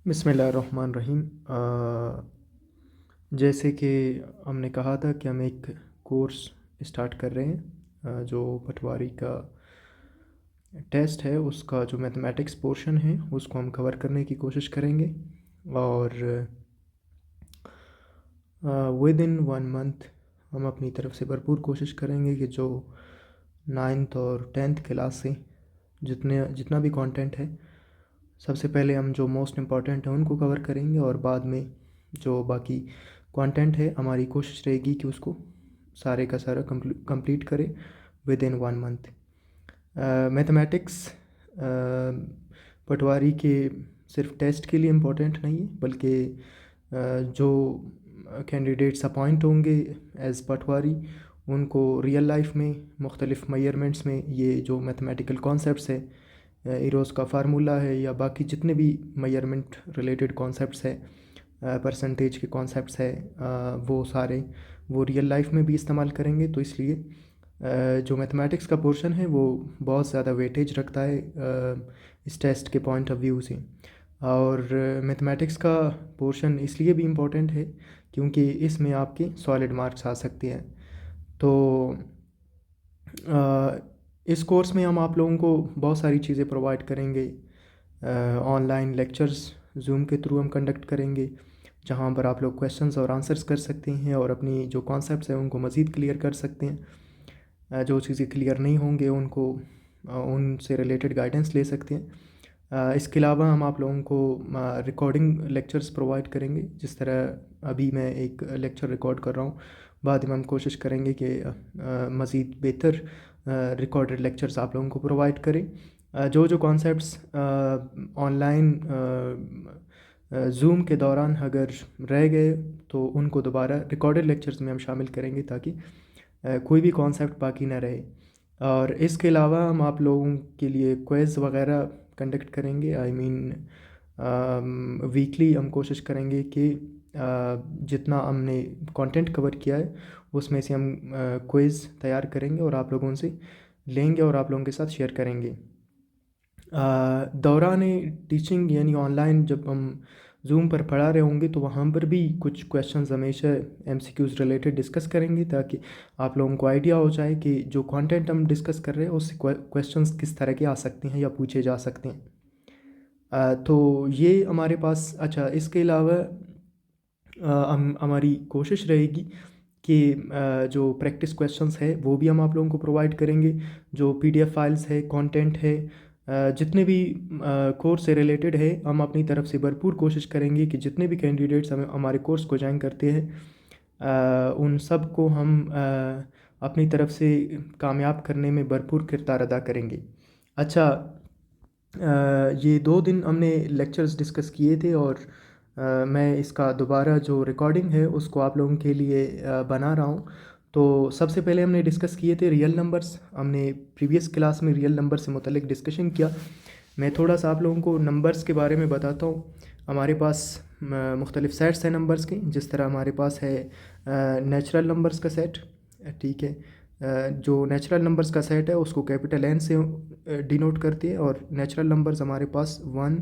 बिस्मिल्लाहिर्रहमानिर्रहीम। जैसे कि हमने कहा था कि हम एक कोर्स स्टार्ट कर रहे हैं, जो पटवारी का टेस्ट है उसका जो मैथमेटिक्स पोर्शन है उसको हम कवर करने की कोशिश करेंगे। और विद इन 1 मंथ हम अपनी तरफ से भरपूर कोशिश करेंगे कि जो 9th और 10th क्लास से जितना भी कंटेंट है, सबसे पहले हम जो मोस्ट इम्पॉर्टेंट है उनको कवर करेंगे और बाद में जो बाकी कंटेंट है हमारी कोशिश रहेगी कि उसको सारे का सारा कंप्लीट करें विद इन 1 मंथ। मैथमेटिक्स पटवारी के सिर्फ टेस्ट के लिए इम्पोर्टेंट नहीं है, बल्कि जो कैंडिडेट्स अपॉइंट होंगे एज़ पटवारी उनको रियल लाइफ में मुख्तलिफ़ मेजरमेंट्स में ये जो मैथमेटिकल कॉन्सेप्ट्स है, इरोज़ का फार्मूला है या बाकी जितने भी मेजरमेंट रिलेटेड कॉन्सेप्ट्स है, परसेंटेज के कॉन्सेप्ट्स है, वो सारे वो रियल लाइफ में भी इस्तेमाल करेंगे। तो इसलिए जो मैथमेटिक्स का पोर्शन है वो बहुत ज़्यादा वेटेज रखता है इस टेस्ट के पॉइंट ऑफ व्यू से। और मैथमेटिक्स का पोर्शन इसलिए भी इम्पोर्टेंट है क्योंकि इसमें आपके सॉलिड मार्क्स आ सकते हैं। तो इस कोर्स में हम आप लोगों को बहुत सारी चीज़ें प्रोवाइड करेंगे। ऑनलाइन लेक्चर्स जूम के थ्रू हम कंडक्ट करेंगे, जहाँ पर आप लोग क्वेश्चंस और आंसर्स कर सकते हैं और अपनी जो कॉन्सेप्ट्स हैं उनको मज़ीद क्लियर कर सकते हैं। जो चीज़ें क्लियर नहीं होंगे उनको उनसे रिलेटेड गाइडेंस ले सकते हैं। इसके अलावा हम आप लोगों को रिकॉर्डिंग लेक्चर्स प्रोवाइड करेंगे। जिस तरह अभी मैं एक लेक्चर रिकॉर्ड कर रहा हूँ, बाद में हम कोशिश करेंगे कि मज़ीद बेहतर रिकॉर्डेड लेक्चर्स आप लोगों को प्रोवाइड करें। जो कॉन्सेप्ट्स ऑनलाइन जूम के दौरान अगर रह गए तो उनको दोबारा रिकॉर्डेड लेक्चर्स में हम शामिल करेंगे ताकि कोई भी कॉन्सेप्ट बाकी ना रहे। और इसके अलावा हम आप लोगों के लिए क्विज़ वगैरह कंडक्ट करेंगे। आई मीन वीकली हम कोशिश करेंगे कि जितना हमने कंटेंट कवर किया है उसमें से हम क्विज़ तैयार करेंगे और आप लोगों से लेंगे और आप लोगों के साथ शेयर करेंगे। दौरान टीचिंग यानी ऑनलाइन जब हम जूम पर पढ़ा रहे होंगे तो वहाँ पर भी कुछ क्वेश्चंस हमेशा एमसीक्यूज़ रिलेटेड डिस्कस करेंगे ताकि आप लोगों को आइडिया हो जाए कि जो कंटेंट हम डिस्कस कर रहे हैं उससे क्वेश्चंस किस तरह के आ सकते हैं या पूछे जा सकते हैं। तो ये हमारे पास अच्छा, इसके अलावा हम हमारी कोशिश रहेगी कि जो प्रैक्टिस क्वेश्चंस है वो भी हम आप लोगों को प्रोवाइड करेंगे। जो पीडीएफ फाइल्स है, कंटेंट है, जितने भी कोर्स से रिलेटेड है, हम अपनी तरफ से भरपूर कोशिश करेंगे कि जितने भी कैंडिडेट्स हमारे कोर्स को ज्वाइन करते हैं उन सब को हम अपनी तरफ से कामयाब करने में भरपूर किरदार अदा करेंगे। अच्छा, ये 2 दिन हमने लेक्चर्स डिस्कस किए थे और मैं इसका दोबारा जो रिकॉर्डिंग है उसको आप लोगों के लिए बना रहा हूँ। तो सबसे पहले हमने डिस्कस किए थे रियल नंबर्स। हमने प्रीवियस क्लास में रियल नंबर से मुतल्लिक डिस्कशन किया। मैं थोड़ा सा आप लोगों को नंबर्स के बारे में बताता हूँ। हमारे पास मुख्तलिफ़ सेट्स हैं नंबर्स के। जिस तरह हमारे पास है नेचुरल नंबर्स का सेट, ठीक है। जो नेचुरल नंबर्स का सेट है उसको कैपिटल एन से डिनोट करती है और नेचुरल नंबर्स हमारे पास 1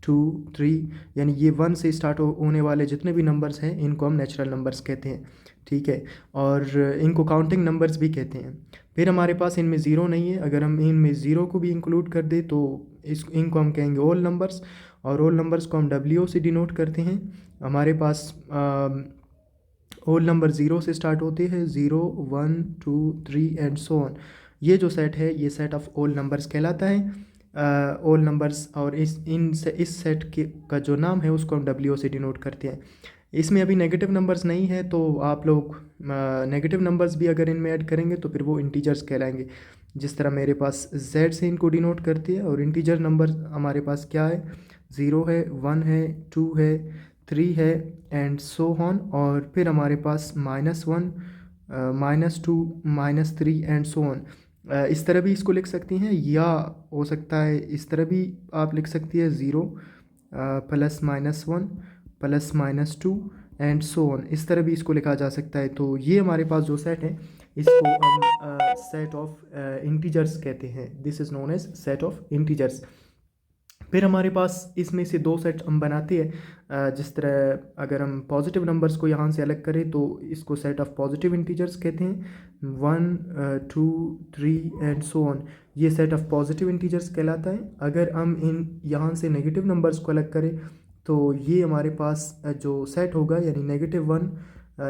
2 3 यानी ये 1 से स्टार्ट होने वाले जितने भी नंबर्स हैं इनको हम नेचुरल नंबर्स कहते हैं, ठीक है। और इनको काउंटिंग नंबर्स भी कहते हैं। फिर हमारे पास इनमें ज़ीरो नहीं है। अगर हम इनमें ज़ीरो को भी इंक्लूड कर दें तो इनको हम कहेंगे ओल नंबर्स, और ओल नंबर्स को हम डब्ल्यू से डिनोट करते हैं। हमारे पास होल नंबर ज़ीरो से स्टार्ट होते हैं, 0 1 2 3 एंड सो ऑन। ये जो सेट है ये सेट ऑफ ओल नंबर्स कहलाता है। ओल नंबर्स और इस सेट के का जो नाम है उसको हम डब्ल्यू से डिनोट करते हैं। इसमें अभी नेगेटिव नंबर्स नहीं है, तो आप लोग नेगेटिव नंबर्स भी अगर इनमें ऐड करेंगे तो फिर वो इंटीजर्स कहलाएंगे। जिस तरह मेरे पास z से इनको डिनोट करती है और इंटीजर नंबर हमारे पास क्या है, 0 है, 1 है, 2 है, 3 है एंड सो ऑन। और फिर हमारे पास -1 -2 -3 एंड सो ऑन। इस तरह भी इसको लिख सकती हैं, या हो सकता है इस तरह भी आप लिख सकती है 0 +-1 +-2 एंड सो ऑन। इस तरह भी इसको लिखा जा सकता है। तो ये हमारे पास जो सेट है इसको हम सेट ऑफ इंटीजर्स कहते हैं। This is known as set of integers. फिर हमारे पास इसमें से दो सेट हम बनाते हैं। जिस तरह अगर हम पॉजिटिव नंबर्स को यहाँ से अलग करें तो इसको सेट ऑफ पॉजिटिव इंटीजर्स कहते हैं। 1 2 3 एंड सो ऑन, ये सेट ऑफ पॉजिटिव इंटीजर्स कहलाता है। अगर हम इन यहाँ से नेगेटिव नंबर्स को अलग करें तो ये हमारे पास जो सेट होगा यानी -1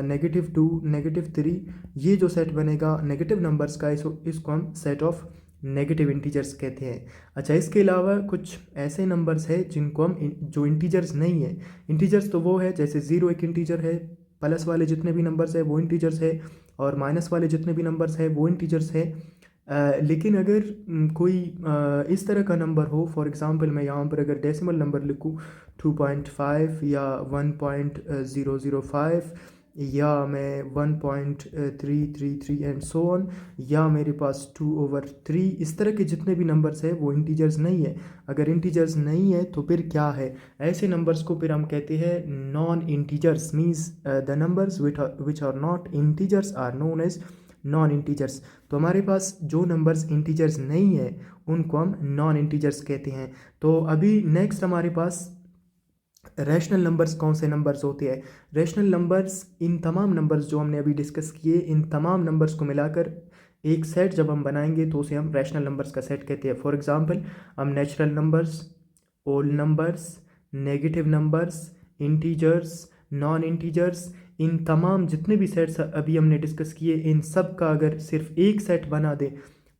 -2 -3, ये जो सेट बनेगा नेगेटिव नंबर्स का, इसको हम सेट ऑफ नेगेटिव इंटीजर्स कहते हैं। अच्छा, इसके अलावा कुछ ऐसे नंबर्स हैं जिनको हम जो इंटीजर्स नहीं है, इंटीजर्स तो वो है जैसे 0 एक इंटीजर है, प्लस वाले जितने भी नंबर्स है वो इंटीजर्स है, और माइनस वाले जितने भी नंबर्स है वो इंटीजर्स है। लेकिन अगर कोई इस तरह का नंबर हो, फॉर एग्जांपल मैं यहाँ पर अगर डेसिमल नंबर लिखूँ 2.5 या 1.005 या मैं 1.333 एंड सो ऑन, या मेरे पास 2/3, इस तरह के जितने भी नंबर्स है वो इंटीजर्स नहीं है। अगर इंटीजर्स नहीं है तो फिर क्या है, ऐसे नंबर्स को फिर हम कहते हैं non integers. Means the numbers which are not integers are known as non integers. तो हमारे पास जो नंबर्स इंटीजर्स नहीं है उनको हम नॉन इंटीजर्स कहते हैं। तो अभी नेक्स्ट हमारे पास रैशनल नंबर्स कौन से नंबर्स होते हैं। रैशनल नंबर्स इन तमाम नंबर्स जो हमने अभी डिस्कस किए, इन तमाम नंबर्स को मिलाकर एक सेट जब हम बनाएंगे तो उसे हम रैशनल नंबर्स का सेट कहते हैं। फॉर एग्जांपल हम natural numbers, whole numbers, negative numbers, integers, non integers, इन तमाम जितने भी सेट्स अभी हमने डिस्कस किए, इन सब का अगर सिर्फ एक सेट बना दें,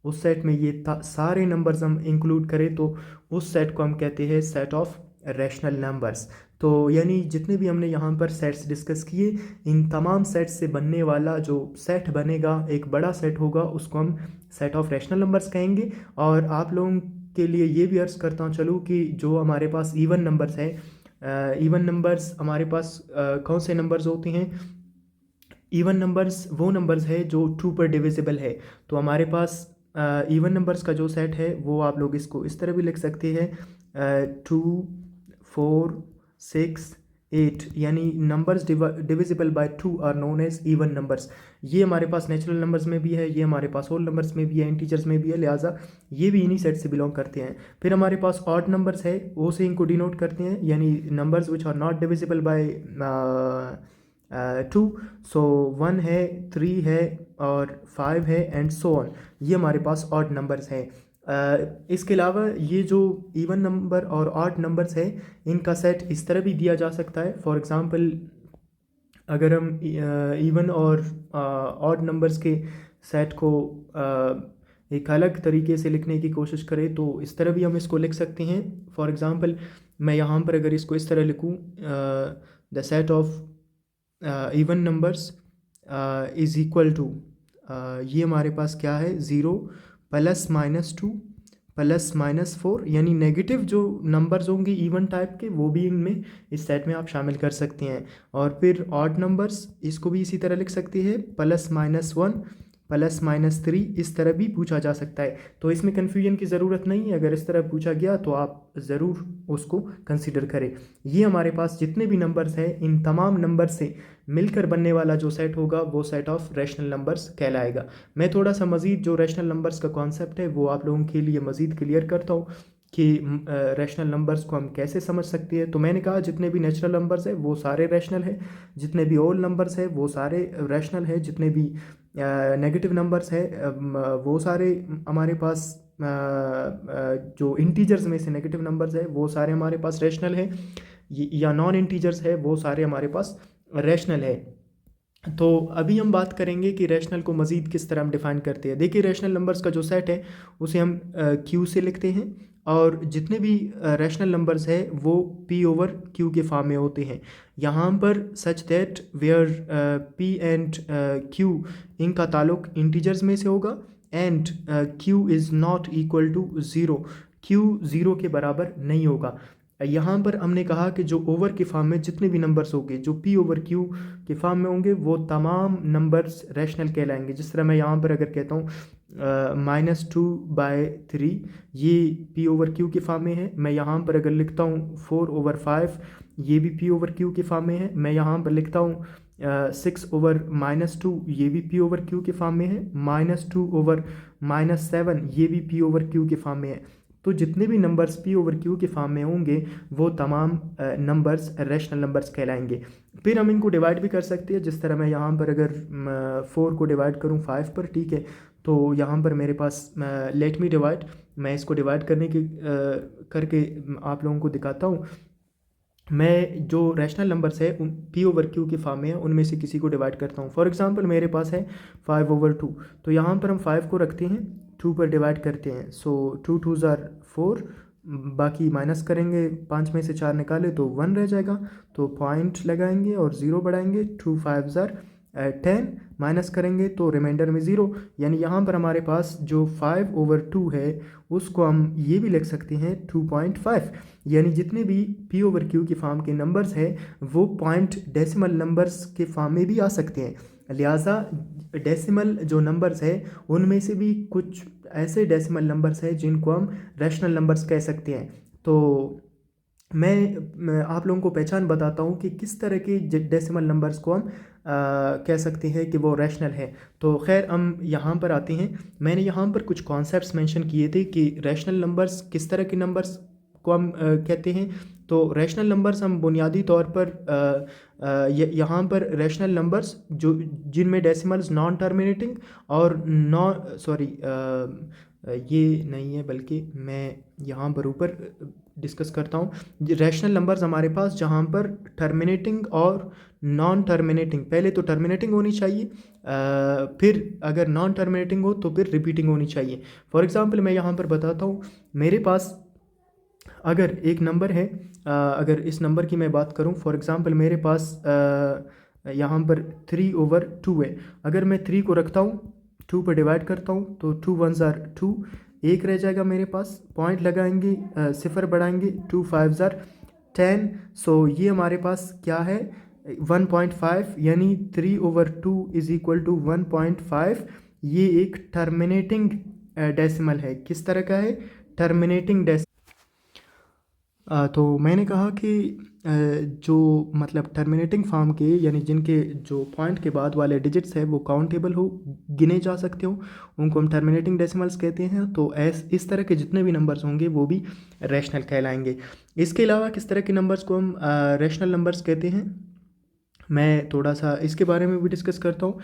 उस सेट में ये सारे नंबर्स हम इंक्लूड करें तो उस सेट को हम कहते हैं सेट ऑफ रैशनल नंबर्स। तो यानी जितने भी हमने यहाँ पर सेट्स डिस्कस किए, इन तमाम सेट्स से बनने वाला जो सेट बनेगा, एक बड़ा सेट होगा, उसको हम सेट ऑफ रैशनल नंबर्स कहेंगे। और आप लोगों के लिए ये भी अर्ज़ करता हूँ चलो कि जो हमारे पास इवन नंबर्स है, इवन नंबर्स हमारे पास कौन से नंबर्स होते हैं। इवन नंबर्स वो नंबर्स है जो 2 पर डिविजिबल है। तो हमारे पास इवन नंबर्स का जो सेट है वो आप लोग इसको इस तरह भी लिख सकते हैं 2 4 6 8, यानी numbers divisible by 2 are known as even numbers. ये हमारे पास नेचुरल नंबर्स में भी है, ये हमारे पास होल नंबर्स में भी है, इंटीजर्स में भी है, लिहाजा ये भी इन्हीं सेट से बिलोंग करते हैं। फिर हमारे पास ऑड नंबर्स है, वो से इनको डिनोट करते हैं, यानी numbers which are not divisible by 2। So 1 है, 3 है और 5 है एंड सो ऑन, ये हमारे पास ऑड नंबर्स हैं। इसके अलावा ये जो इवन नंबर और ऑड नंबर्स है, इनका सेट इस तरह भी दिया जा सकता है। फॉर एग्जांपल अगर हम इवन और ऑड नंबर्स के सेट को एक अलग तरीके से लिखने की कोशिश करें तो इस तरह भी हम इसको लिख सकते हैं। फॉर एग्जांपल मैं यहाँ पर अगर इसको इस तरह लिखूँ, the set of even numbers is equal to, ये हमारे पास क्या है, 0 + -2 + -4, यानी नेगेटिव जो नंबर्स होंगे इवन टाइप के वो भी इनमें इस सेट में आप शामिल कर सकते हैं। और फिर ऑड नंबर्स, इसको भी इसी तरह लिख सकते हैं, +-1 +-3, इस तरह भी पूछा जा सकता है। तो इसमें कन्फ्यूजन की ज़रूरत नहीं है, अगर इस तरह पूछा गया तो आप ज़रूर उसको कंसिडर करें। ये हमारे पास जितने भी नंबर्स हैं, इन तमाम नंबर से मिलकर बनने वाला जो सेट होगा वो सेट ऑफ रैशनल नंबर्स कहलाएगा। मैं थोड़ा सा मज़ीद जो रैशनल नंबर्स का कॉन्सेप्ट है वो आप लोगों के लिए मज़ीद क्लियर करता हूँ कि रैशनल नंबर्स को हम कैसे समझ सकते हैं। तो मैंने कहा जितने भी नेचुरल नंबर्स है वो सारे रैशनल है, जितने भी होल नंबर्स है वो सारे रैशनल है, जितने भी नेगेटिव नंबर्स है वो सारे हमारे पास, जो इंटीजर्स में से नेगेटिव नंबर्स है वो सारे हमारे पास रैशनल है, या नॉन इंटीजर्स है वो सारे हमारे पास रैशनल है। तो अभी हम बात करेंगे कि रैशनल को मज़ीद किस तरह हम डिफ़ाइन करते हैं। देखिए, रैशनल नंबर्स का जो सेट है उसे हम क्यू से लिखते हैं, और जितने भी रैशनल नंबर्स है वो P/Q के फॉर्म में होते हैं। यहाँ पर such that where P and Q, इनका ताल्लुक इंटीजर्स में से होगा, and Q is not equal to 0, Q 0 के बराबर नहीं होगा। यहाँ पर हमने कहा कि जो ओवर के फॉर्म में जितने भी नंबर्स होंगे जो P/Q के फॉर्म में होंगे वो तमाम नंबर्स रैशनल कहलाएंगे। जिस तरह मैं यहाँ पर अगर कहता हूँ -2/3, ये P/Q के फॉर्म में है। मैं यहाँ पर अगर लिखता हूँ 4/5, ये भी P/Q के फॉर्म में है। मैं यहाँ पर लिखता हूँ 6/-2, ये भी P/Q के फॉर्म में है। -2/-7, ये भी P/Q के फॉर्म में है। तो जितने भी नंबर्स पी ओवर क्यू के फॉर्म में होंगे वो तमाम नंबर्स रैशनल नंबर्स कहलाएंगे। फिर हम इनको डिवाइड भी कर सकते हैं, जिस तरह मैं यहाँ पर अगर 4 को डिवाइड करूँ 5 पर, ठीक है, तो यहाँ पर मेरे पास लेट मी डिवाइड, मैं इसको डिवाइड करके आप लोगों को दिखाता हूँ। मैं जो रैशनल नंबर्स है उन पी ओवर क्यू के फॉर्म में है उनमें से किसी को डिवाइड करता हूँ। फॉर एग्जांपल मेरे पास है 5/2, तो यहाँ पर हम 5 को रखते हैं, 2 पर डिवाइड करते हैं, सो 2 2 ज़ार 4, बाकी माइनस करेंगे, 5 में से 4 निकाले तो 1 रह जाएगा, तो पॉइंट लगाएंगे और 0 बढ़ाएंगे, 2 5 ज़ार 10, माइनस करेंगे तो रिमाइंडर में 0, यानी यहाँ पर हमारे पास जो 5/2 है उसको हम ये भी लिख सकते हैं 2.5, यानी जितने भी पी ओवर क्यू की फॉर्म के नंबर्स हैं वो पॉइंट डेसिमल नंबर्स के फॉर्म में भी आ सकते हैं। लिहाजा डेसिमल जो नंबर्स है उनमें से भी कुछ ऐसे डेसिमल नंबर्स हैं जिनको हम रैशनल नंबर्स कह सकते हैं। तो मैं आप लोगों को पहचान बताता हूँ कि किस तरह के डेसिमल नंबर्स को हम कह सकते हैं कि वो रैशनल है। तो खैर हम यहाँ पर आते हैं। मैंने यहाँ पर कुछ कॉन्सेप्ट्स मेंशन किए थे कि रैशनल नंबर्स किस तरह के नंबर्स को हम कहते हैं। तो रैशनल नंबर्स हम बुनियादी तौर पर यहाँ पर रैशनल नंबर्स जो जिनमें डेसिमल्स नॉन टर्मिनेटिंग और ये नहीं है, बल्कि मैं यहाँ पर ऊपर डिस्कस करता हूँ। रैशनल नंबर्स हमारे पास जहाँ पर टर्मिनेटिंग और नॉन टर्मिनेटिंग, पहले तो टर्मिनेटिंग होनी चाहिए, फिर अगर नॉन टर्मिनेटिंग हो तो फिर रिपीटिंग होनी चाहिए। फॉर एग्ज़ाम्पल मैं यहाँ पर बताता हूँ, मेरे पास अगर एक नंबर है, अगर इस नंबर की मैं बात करूँ, फॉर एग्ज़ाम्पल मेरे पास यहाँ पर 3/2 है। अगर मैं 3 को रखता हूँ, 2 पर डिवाइड करता हूँ तो 2 1 ज़ार 2, 1 रह जाएगा मेरे पास, पॉइंट लगाएंगे, 0 बढ़ाएंगे, 2 5 ज़ार 10, सो ये हमारे पास क्या है 1.5, यानी 3/2 इज़ इक्वल टू 1.5। ये एक टर्मिनेटिंग डेसिमल है। किस तरह का है? Terminating decimal. तो मैंने कहा कि जो मतलब टर्मिनेटिंग फॉर्म के, यानी जिनके जो पॉइंट के बाद वाले डिजिट्स है वो काउंटेबल हो, गिने जा सकते हो, उनको हम टर्मिनेटिंग डेसिमल्स कहते हैं। तो इस तरह के जितने भी नंबर्स होंगे वो भी रैशनल कहलाएंगे। इसके अलावा किस तरह के नंबर्स को हम रैशनल नंबर्स कहते हैं, मैं थोड़ा सा इसके बारे में भी डिस्कस करता हूँ।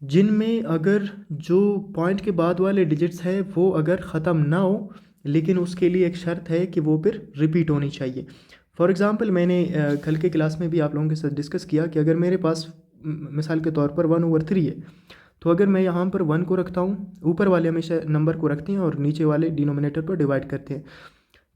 जिनमें अगर जो पॉइंट के बाद वाले डिजिट्स है वो अगर ख़त्म ना हो, लेकिन उसके लिए एक शर्त है कि वो फिर रिपीट होनी चाहिए। फॉर एग्ज़ाम्पल मैंने कल के क्लास में भी आप लोगों के साथ डिस्कस किया कि अगर मेरे पास मिसाल के तौर पर 1/3 है, तो अगर मैं यहाँ पर 1 को रखता हूँ, ऊपर वाले हमेशा नंबर को रखते हैं और नीचे वाले डिनोमिनेटर पर डिवाइड करते हैं।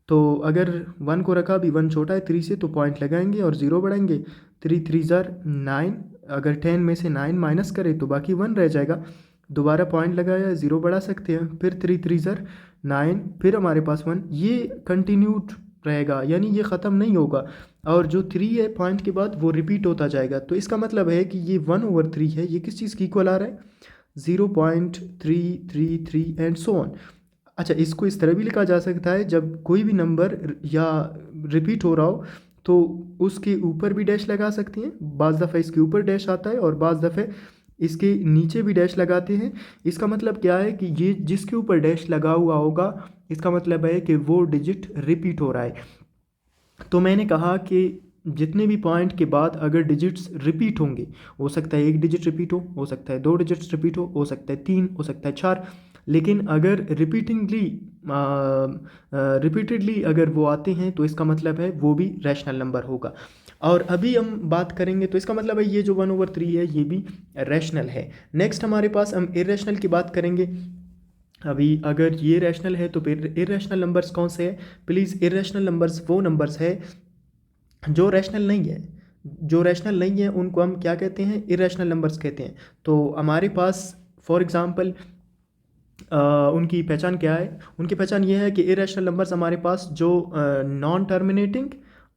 तो अगर 1 को रखा, अभी 1 छोटा है 3 से, तो पॉइंट लगाएंगे और 0 बढ़ाएंगे, 3 3 ज़ार 9, अगर 10 में से 9 माइनस करें तो बाकी 1 रह जाएगा, दोबारा पॉइंट लगाया, 0 बढ़ा सकते हैं, फिर 3 3 ज़ार 9, फिर हमारे पास 1, ये कंटिन्यूड रहेगा, यानी ये ख़त्म नहीं होगा। और जो 3 है पॉइंट के बाद वो रिपीट होता जाएगा। तो इसका मतलब है कि ये 1/3 है, ये किस चीज़ की इक्वल आ रहा है? 0.333 एंड सो ऑन। अच्छा, इसको इस तरह भी लिखा जा सकता है, जब कोई भी नंबर या रिपीट हो रहा हो तो उसके ऊपर भी डैश लगा सकते हैं। बाज़ दफ़ा इसके ऊपर डैश आता है और बाज़ दफ़े इसके नीचे भी डैश लगाते हैं। इसका मतलब क्या है कि ये जिसके ऊपर डैश लगा हुआ होगा, इसका मतलब है कि वो डिजिट रिपीट हो रहा है। तो मैंने कहा कि जितने भी पॉइंट के बाद अगर डिजिट्स रिपीट होंगे, हो सकता है 1 डिजिट रिपीट हो सकता है 2 डिजिट्स रिपीट हो सकता है 3, हो सकता है 4, लेकिन अगर रिपीटेडली अगर वो आते हैं तो इसका मतलब है वो भी रैशनल नंबर होगा। और अभी हम बात करेंगे, तो इसका मतलब है ये जो 1/3 है ये भी रैशनल है। नेक्स्ट हमारे पास हम इर्रेशनल की बात करेंगे। अभी अगर ये रैशनल है तो फिर इर्रेशनल नंबर्स कौन से हैं? प्लीज़, इर्रेशनल नंबर्स वो नंबर्स है जो रैशनल नहीं है। जो रैशनल नहीं है उनको हम क्या कहते हैं? इर्रेशनल नंबर्स कहते हैं। तो हमारे पास फॉर एग्ज़ाम्पल उनकी पहचान क्या है? उनकी पहचान ये है कि इरेशनल नंबर्स हमारे पास जो नॉन टर्मिनेटिंग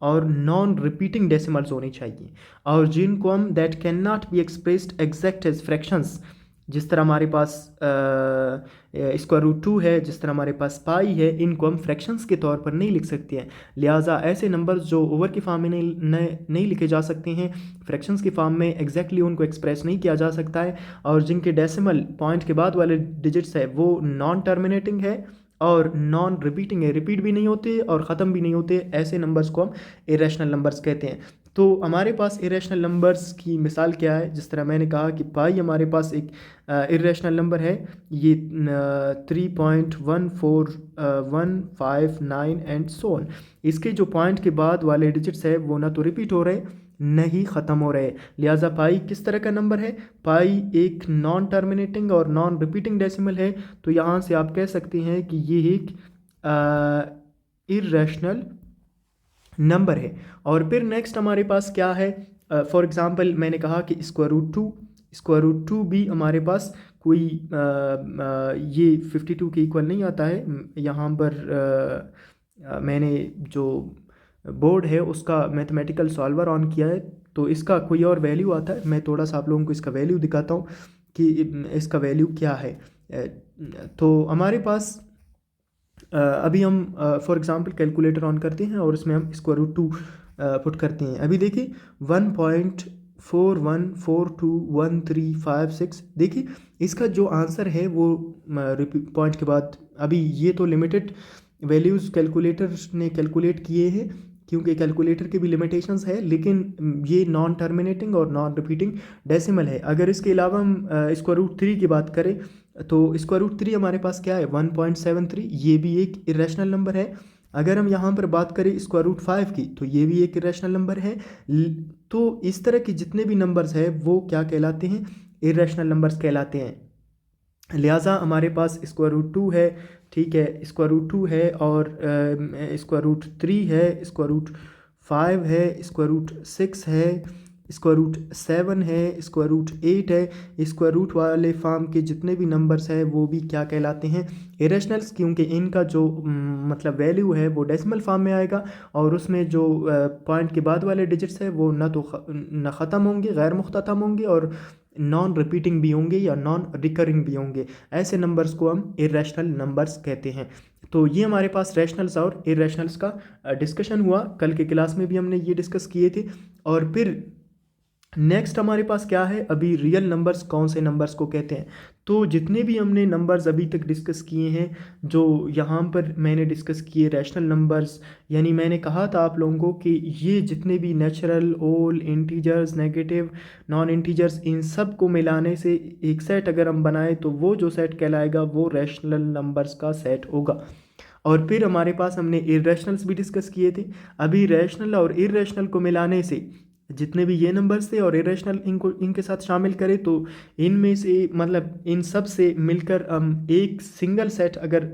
और नॉन रिपीटिंग डेसिमल्स होनी चाहिए, और जिनको हम that can not be expressed exact as fractions. जिस तरह हमारे पास √2 है, जिस तरह हमारे पास पाई है, इनको हम फ्रैक्शंस के तौर पर नहीं लिख सकते हैं। लिहाजा ऐसे नंबर्स जो ओवर के फॉर्म में नहीं लिखे जा सकते हैं, फ्रैक्शंस के फॉर्म में एग्जैक्टली उनको एक्सप्रेस नहीं किया जा सकता है, और जिनके डेसिमल पॉइंट के बाद वाले डिजिट्स है वो नॉन टर्मिनेटिंग है और नॉन रिपीटिंग है, रिपीट भी नहीं होते और ख़त्म भी नहीं होते, ऐसे नंबर्स को हम इरेशनल नंबर्स कहते हैं। तो हमारे पास इरेशनल नंबर्स की मिसाल क्या है, जिस तरह मैंने कहा कि पाई हमारे पास एक इरेशनल नंबर है, ये 3.14159 एंड सो ऑन। इसके जो पॉइंट के बाद वाले डिजिट्स है वो ना तो रिपीट हो रहे नहीं ख़त्म हो रहे, लिहाजा पाई किस तरह का नंबर है, पाई एक नॉन टर्मिनेटिंग और नॉन रिपीटिंग डेसिमल है। तो यहाँ से आप कह सकते हैं कि ये एक इरेशनल नंबर है। और फिर नेक्स्ट हमारे पास क्या है, फॉर एग्ज़ाम्पल मैंने कहा कि स्क्वायर रूट टू भी हमारे पास कोई ये 52 के इक्वल नहीं आता है। यहाँ पर मैंने जो बोर्ड है उसका मैथमेटिकल सॉल्वर ऑन किया है, तो इसका कोई और वैल्यू आता है। मैं थोड़ा सा आप लोगों को इसका वैल्यू दिखाता हूँ कि इसका वैल्यू क्या है। तो हमारे पास अभी हम फॉर एग्ज़ाम्पल कैलकुलेटर ऑन करते हैं और इसमें हम स्क्वायर रूट 2 पुट करते हैं। अभी देखिए 1.41421356, देखिए इसका जो आंसर है वो पॉइंट के बाद, अभी ये तो लिमिटेड वैल्यूज़ कैलकुलेटर ने कैलकुलेट किए हैं क्योंकि कैलकुलेटर की भी लिमिटेशंस है, लेकिन ये नॉन टर्मिनेटिंग और नॉन रिपीटिंग डेसिमल है। अगर इसके अलावा हम स्क्वायर रूट 3 की बात करें तो स्क्वायर रूट 3 हमारे पास क्या है 1.73, ये भी एक इरेशनल नंबर है। अगर हम यहाँ पर बात करें स्क्वायर रूट 5 की तो ये भी एक इरेशनल नंबर है। तो इस तरह के जितने भी नंबर्स हैं वो क्या कहलाते हैं, इरेशनल नंबर्स कहलाते हैं। लिहाजा हमारे पास स्क्वायर रूट 2 है, ठीक है, स्क्वायर रूट 2 है और स्क्वायर रूट 3 है, स्क्वायर रूट 5 है, स्क्वायर रूट 6 है, स्क्वायर रूट 7 है, स्क्वायर रूट 8 है। स्क्वायर रूट वाले फॉर्म के जितने भी नंबर्स हैं वो भी क्या कहलाते हैं, इरेशनल्स, क्योंकि इनका जो मतलब वैल्यू है वो डेसिमल फॉर्म में आएगा और उसमें जो पॉइंट के बाद वाले डिजिट्स है वो ना तो न ख़त्म होंगे, गैर मुख्ततम होंगे और नॉन रिपीटिंग भी होंगे या नॉन रिकरिंग भी होंगे। ऐसे नंबर्स को हम इरेशनल नंबर्स कहते हैं। तो ये हमारे पास रैशनल्स और इरेशनल्स का डिस्कशन हुआ, कल के क्लास में भी हमने ये डिस्कस किए थे। और फिर नेक्स्ट हमारे पास क्या है, अभी रियल नंबर्स कौन से नंबर्स को कहते हैं। तो जितने भी हमने नंबर्स अभी तक डिस्कस किए हैं, जो यहाँ पर मैंने डिस्कस किए रैशनल नंबर्स, यानी मैंने कहा था आप लोगों को कि ये जितने भी नेचुरल, ओल, इंटीजर्स, नेगेटिव, नॉन इंटीजर्स, इन सब को मिलाने से एक सेट अगर हम बनाए तो वो जो सेट कहलाएगा वो रैशनल नंबर्स का सेट होगा। और फिर हमारे पास हमने इरेशनल्स भी डिस्कस किए थे। अभी रैशनल और इरेशनल को मिलाने से जितने भी ये नंबर्स थे और इरेशनल इनको इनके साथ शामिल करें तो इनमें से मतलब इन सब से मिलकर हम एक सिंगल सेट अगर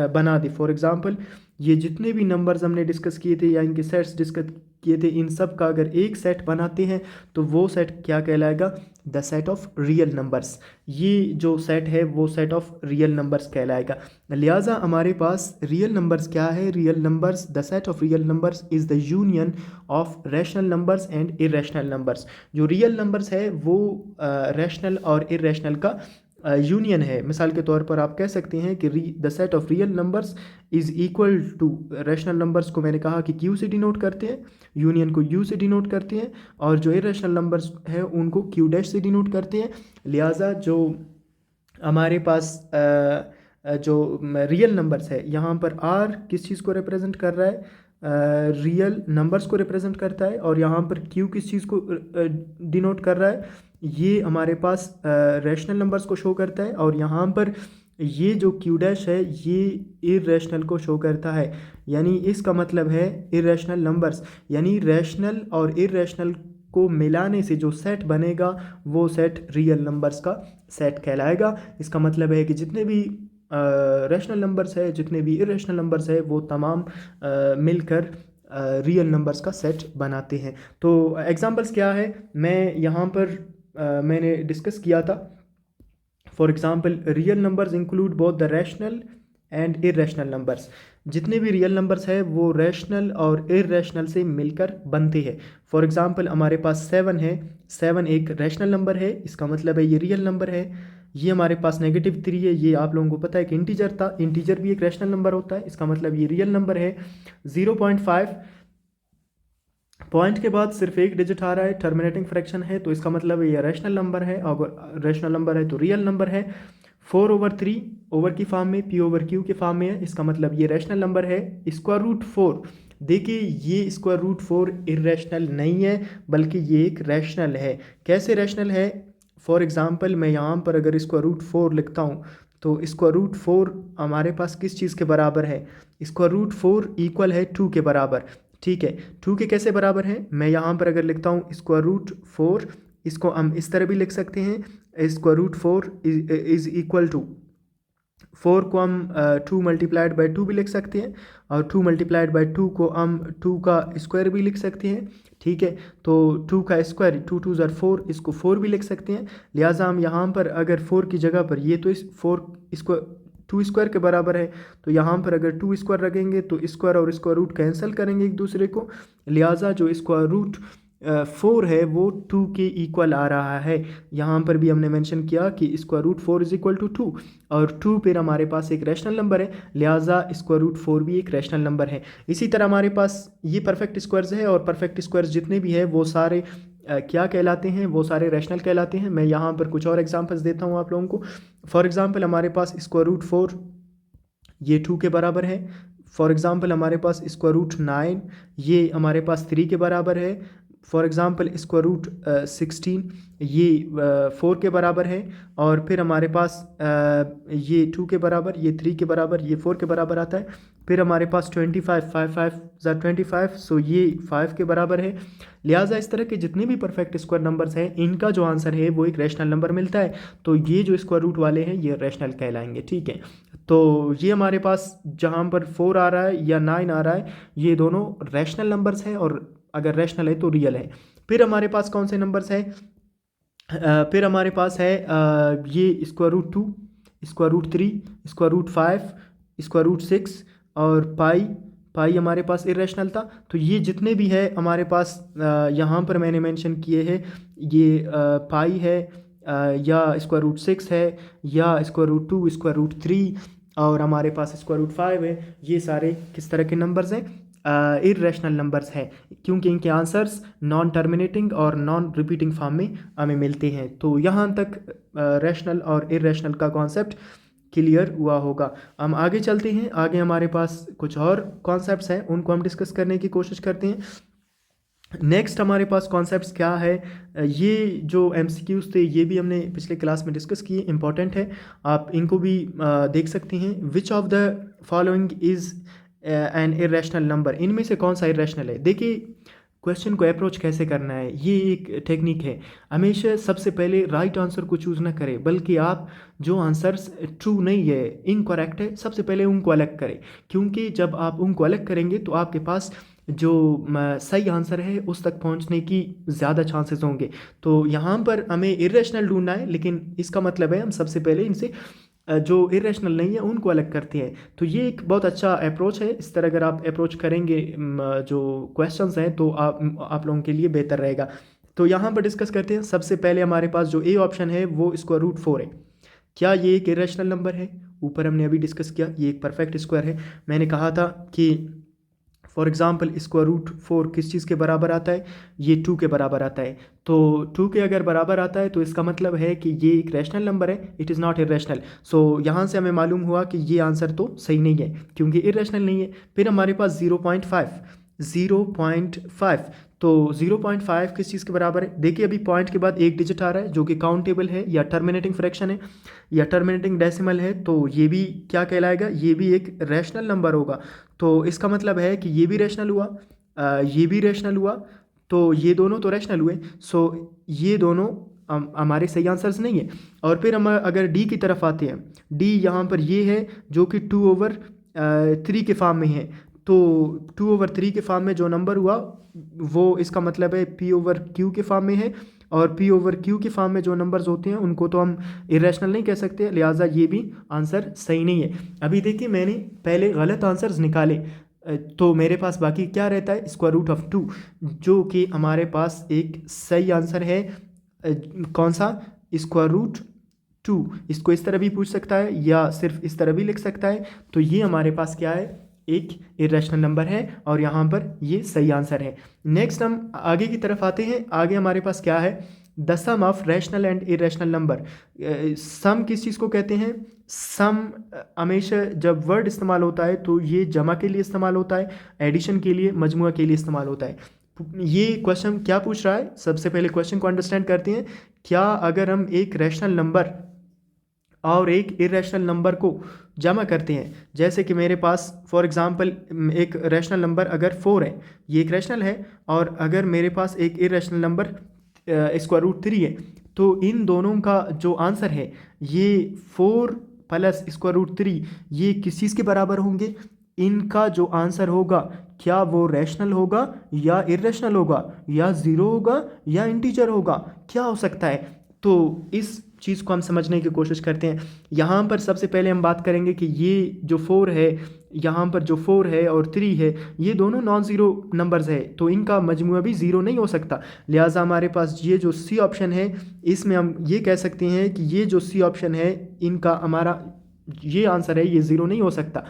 बना दे, फॉर एग्जांपल ये जितने भी नंबर्स हमने डिस्कस किए थे या इनके सेट्स डिस्कस किए थे, इन सब का अगर एक सेट बनाते हैं तो वो सेट क्या कहलाएगा, the set of real numbers. ये जो सेट है वो सेट ऑफ रियल नंबर्स कहलाएगा। लिहाजा हमारे पास रियल नंबर्स क्या है, real numbers, the set of real numbers is the union of rational numbers and irrational numbers. जो रियल नंबर्स है वो रैशनल और इरेशनल का यूनियन है। मिसाल के तौर पर आप कह सकते हैं कि the set of real numbers is equal to, rational numbers को मैंने कहा कि क्यू से डिनोट करते हैं, यूनियन को यू से डिनोट करते हैं, और जो इरेशनल नंबर्स है उनको क्यू डैश से डिनोट करते हैं। लिहाजा जो हमारे पास जो रियल नंबर्स है, यहाँ पर आर किस चीज़ को रिप्रेजेंट कर रहा है, रियल नंबर्स को रिप्रेजेंट करता है, और यहाँ पर क्यू किस चीज़ को डिनोट कर रहा है, ये हमारे पास रैशनल नंबर्स को शो करता है, और यहाँ पर ये जो क्यू डैश है ये इरेशनल को शो करता है। यानी इसका मतलब है इरेशनल नंबर्स, यानी रैशनल और इरेशनल को मिलाने से जो सेट बनेगा वो सेट रियल नंबर्स का सेट कहलाएगा। इसका मतलब है कि जितने भी रैशनल नंबर्स है, जितने भी इरेशनल नंबर्स है, वो तमाम मिलकर रियल नंबर्स का सेट बनाते हैं। तो एग्जांपल्स क्या है, मैं यहाँ पर मैंने डिस्कस किया था, for example real numbers include both the rational and irrational numbers. जितने भी रियल नंबर्स है वो रैशनल और इरेशनल से मिलकर बनते हैं। फॉर एग्जांपल हमारे पास 7 है, 7 एक रैशनल नंबर है, इसका मतलब है ये रियल नंबर है। ये हमारे पास -3 है, ये आप लोगों को पता है कि इंटीजर था, इंटीजर भी एक रैशनल नंबर होता है, इसका मतलब ये रियल नंबर है। 0.5 पॉइंट के बाद सिर्फ एक डिजिट आ रहा है, टर्मिनेटिंग फ्रैक्शन है, तो इसका मतलब ये रैशनल नंबर है, अगर रैशनल नंबर है तो रियल नंबर है। 4/3 ओवर की फॉर्म में, p/q के फॉर्म में है, इसका मतलब ये रैशनल नंबर है। √4, देखिए ये √4 इरेशनल नहीं है बल्कि ये एक रैशनल है। कैसे रैशनल है? फॉर एग्ज़ाम्पल मैं यहाँ पर अगर √4 लिखता हूँ तो √4 हमारे पास किस चीज़ के बराबर है? √4 इक्वल है 2 के बराबर। ठीक है, 2 के कैसे बराबर है? मैं यहाँ पर अगर लिखता हूँ √4, इसको हम इस तरह भी लिख सकते हैं, √4 इज इक्वल टू 4 को हम 2 मल्टीप्लाइड बाई 2 भी लिख सकते हैं, और 2 मल्टीप्लाइड बाई 2 को हम 2 का स्क्वायर भी लिख सकते हैं। ठीक है, तो 2 का स्क्वायर 2 2 ज़र 4, इसको 4 भी लिख सकते हैं। लिहाजा हम यहाँ पर अगर 4 की जगह पर ये तो इस 4 इसको 2 स्क्वायर के बराबर है, तो यहाँ पर अगर 2 स्क्वायर रखेंगे तो स्क्वायर और स्क्वायर रूट कैंसिल करेंगे एक दूसरे को। लिहाजा जो स्क्वायर रूट 4 है वो 2 के इक्वल आ रहा है। यहाँ पर भी हमने मेंशन किया कि √4 इज इक्वल टू 2, और 2 फिर हमारे पास एक रैशनल नंबर है, लिहाजा √4 भी एक रैशनल नंबर है। इसी तरह हमारे पास ये परफेक्ट स्क्वायर्स है, और परफेक्ट स्क्वायर्स जितने भी है वो सारे क्या कहलाते हैं? वो सारे रैशनल कहलाते हैं। मैं यहाँ पर कुछ और एग्जांपल्स देता हूँ आप लोगों को। फॉर एग्जांपल हमारे पास √4 ये 2 के बराबर है। फॉर एग्जांपल हमारे पास √9 ये हमारे पास 3 के बराबर है। फॉर एग्ज़ाम्पल √16 ये 4 के बराबर है। और फिर हमारे पास ये 2 के बराबर, ये 3 के बराबर, ये 4 के बराबर आता है। फिर हमारे पास 25 5 5 25, सो ये 5 के बराबर है। लिहाजा इस तरह के जितने भी परफेक्ट स्क्वायर नंबर्स हैं इनका जो आंसर है वो एक रैशनल नंबर मिलता है। तो ये जो स्क्वायर रूट वाले हैं ये रैशनल कहलाएंगे। ठीक है, तो ये हमारे पास जहाँ पर 4 आ रहा है या 9 आ रहा है, ये दोनों रैशनल नंबर्स हैं, और अगर रैशनल है तो रियल है। फिर हमारे पास कौन से नंबर्स हैं? फिर हमारे पास है ये √2, √3, √5, √6 और पाई हमारे पास इरेशनल था। तो ये जितने भी है हमारे पास यहाँ पर मैंने मेंशन किए हैं, ये पाई है या √6 है या √2, √3 और हमारे पास √5 है। ये सारे किस तरह के नंबर्स हैं? इरेशनल नंबर्स हैं, क्योंकि इनके आंसर्स नॉन टर्मिनेटिंग और नॉन रिपीटिंग फॉर्म में हमें मिलते हैं। तो यहाँ तक रैशनल और इरेशनल का कॉन्सेप्ट क्लियर हुआ होगा। हम आगे चलते हैं, आगे हमारे पास कुछ और कॉन्सेप्ट्स हैं, उनको हम डिस्कस करने की कोशिश करते हैं। नेक्स्ट हमारे पास कॉन्सेप्ट्स क्या है? ये जो MCQs थे ये भी हमने पिछले क्लास में डिस्कस किए, इंपॉर्टेंट है, आप इनको भी देख सकते हैं। Which of the following is an irrational number? इनमें से कौन सा इरेशनल है? देखिए क्वेश्चन को अप्रोच कैसे करना है, ये एक टेक्निक है। हमेशा सबसे पहले राइट आंसर को चूज़ ना करें, बल्कि आप जो आंसर्स ट्रू नहीं है, इनकरेक्ट है, सबसे पहले उनको अलग करें। क्योंकि जब आप उनको अलग करेंगे तो आपके पास जो सही आंसर है उस तक पहुंचने की ज़्यादा चांसेस होंगे। तो यहाँ पर हमें इरेशनल ढूंढना है, लेकिन इसका मतलब है हम सबसे पहले इनसे जो इरेशनल नहीं है उनको अलग करते हैं। तो ये एक बहुत अच्छा अप्रोच है। इस तरह अगर आप अप्रोच करेंगे जो क्वेश्चंस हैं तो आप लोगों के लिए बेहतर रहेगा। तो यहाँ पर डिस्कस करते हैं। सबसे पहले हमारे पास जो ए ऑप्शन है वो √4 है। क्या ये एक इरेशनल नंबर है? ऊपर हमने अभी डिस्कस किया ये एक परफेक्ट स्क्वायर है। मैंने कहा था कि फॉर एग्जाम्पल √4 किस चीज़ के बराबर आता है? ये 2 के बराबर आता है। तो 2 के अगर बराबर आता है तो इसका मतलब है कि ये एक रैशनल नंबर है, इट इज़ नॉट इरेशनल। सो यहाँ से हमें मालूम हुआ कि ये आंसर तो सही नहीं है क्योंकि इरेशनल नहीं है। फिर हमारे पास 0.5, तो 0.5 किस चीज़ के बराबर है? देखिए अभी पॉइंट के बाद एक डिजिट आ रहा है जो कि काउंटेबल है या टर्मिनेटिंग फ्रैक्शन है या टर्मिनेटिंग डेसिमल है, तो ये भी क्या कहलाएगा? ये भी एक रैशनल नंबर होगा। तो इसका मतलब है कि ये भी रैशनल हुआ, ये भी रैशनल हुआ, तो ये दोनों तो रैशनल हुए। सो ये दोनों हमारे सही आंसर्स नहीं है। और फिर हम अगर डी की तरफ आते हैं, डी यहाँ पर ये है जो कि 2/3 के फॉर्म में है। तो 2/3 के फॉर्म में जो नंबर हुआ वो इसका मतलब है p/q के फॉर्म में है, और p/q के फॉर्म में जो नंबर्स होते हैं उनको तो हम इरेशनल नहीं कह सकते, लिहाजा ये भी आंसर सही नहीं है। अभी देखिए मैंने पहले गलत आंसर्स निकाले, तो मेरे पास बाकी क्या रहता है? √2, जो कि हमारे पास एक सही आंसर है। कौन सा? √2। इसको इस तरह भी पूछ सकता है या सिर्फ इस तरह भी लिख सकता है। तो ये हमारे पास क्या है? एक इरेशनल नंबर है, और यहाँ पर ये सही आंसर है। नेक्स्ट हम आगे की तरफ आते हैं। आगे हमारे पास क्या है? The sum of rational and irrational number. Sum किस चीज़ को कहते हैं? सम हमेशा जब वर्ड इस्तेमाल होता है तो ये जमा के लिए इस्तेमाल होता है, एडिशन के लिए, मजमुआ के लिए इस्तेमाल होता है। ये क्वेश्चन क्या पूछ रहा है? सबसे पहले क्वेश्चन को अंडरस्टैंड करते हैं। क्या अगर हम एक रैशनल नंबर और एक इरेशनल नंबर को जमा करते हैं, जैसे कि मेरे पास फॉर एग्जांपल एक रैशनल नंबर अगर 4 है, ये एक रैशनल है, और अगर मेरे पास एक इरेशनल नंबर स्क्वायर रूट 3 है, तो इन दोनों का जो आंसर है ये 4 प्लस स्क्वायर रूट 3 ये किस चीज़ के बराबर होंगे? इनका जो आंसर होगा क्या वो रैशनल होगा या इरेशनल होगा, या ज़ीरो होगा या इंटीजर होगा, क्या हो सकता है? तो इस चीज़ को हम समझने की कोशिश करते हैं। यहाँ पर सबसे पहले हम बात करेंगे कि ये जो 4 है, यहाँ पर जो 4 है और 3 है, ये दोनों नॉन ज़ीरो नंबर्स है, तो इनका मजमूआ भी ज़ीरो नहीं हो सकता। लिहाजा हमारे पास ये जो सी ऑप्शन है, इसमें हम ये कह सकते हैं कि ये जो सी ऑप्शन है, इनका हमारा ये आंसर है, ये ज़ीरो नहीं हो सकता।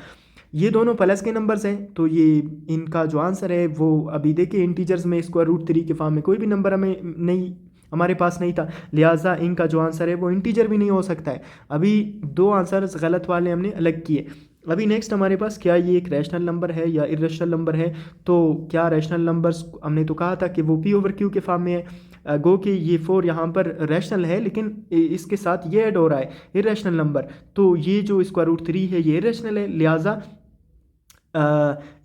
ये दोनों प्लस के नंबर्स हैं, तो ये इनका जो आंसर है वो अभी देखिए इंटीजर्स में स्क्वायर रूट 3 के फॉर्म में कोई भी नंबर हमारे पास नहीं था, लिहाजा इनका जो आंसर है वो इंटीजर भी नहीं हो सकता है। अभी 2 आंसर्स गलत वाले हमने अलग किए। अभी नेक्स्ट हमारे पास क्या ये एक रैशनल नंबर है या इरेशनल नंबर है? तो क्या रैशनल नंबर्स हमने तो कहा था कि वो पी ओवर क्यू के फॉर्म में है। गो कि ये 4 यहाँ पर रैशनल है, लेकिन इसके साथ ये ऐड हो रहा है इरेशनल नंबर, तो ये जो स्क्वायर रूट 3 है ये इरेशनल है। लिहाजा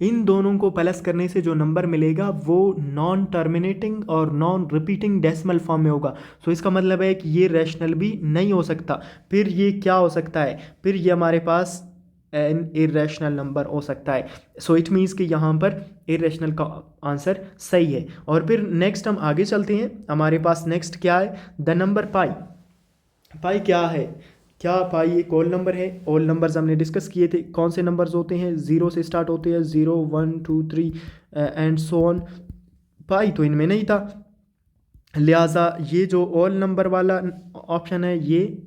इन दोनों को प्लस करने से जो नंबर मिलेगा वो नॉन टर्मिनेटिंग और नॉन रिपीटिंग डेसिमल फॉर्म में होगा। सो इसका मतलब है कि ये रैशनल भी नहीं हो सकता। फिर ये क्या हो सकता है? फिर ये हमारे पास एन इरेशनल नंबर हो सकता है। सो इट मीन्स कि यहाँ पर इरेशनल का आंसर सही है। और फिर नेक्स्ट हम आगे चलते हैं। हमारे पास नेक्स्ट क्या है? द नंबर पाई। पाई क्या है? क्या पाई एक होल नंबर है? होल नंबर्स हमने डिस्कस किए थे, कौन से नंबर्स होते हैं? 0 से स्टार्ट होते हैं, 0 1 2 3 एंड सो ऑन। पाई तो इनमें नहीं था, लिहाजा ये जो होल नंबर वाला ऑप्शन है ये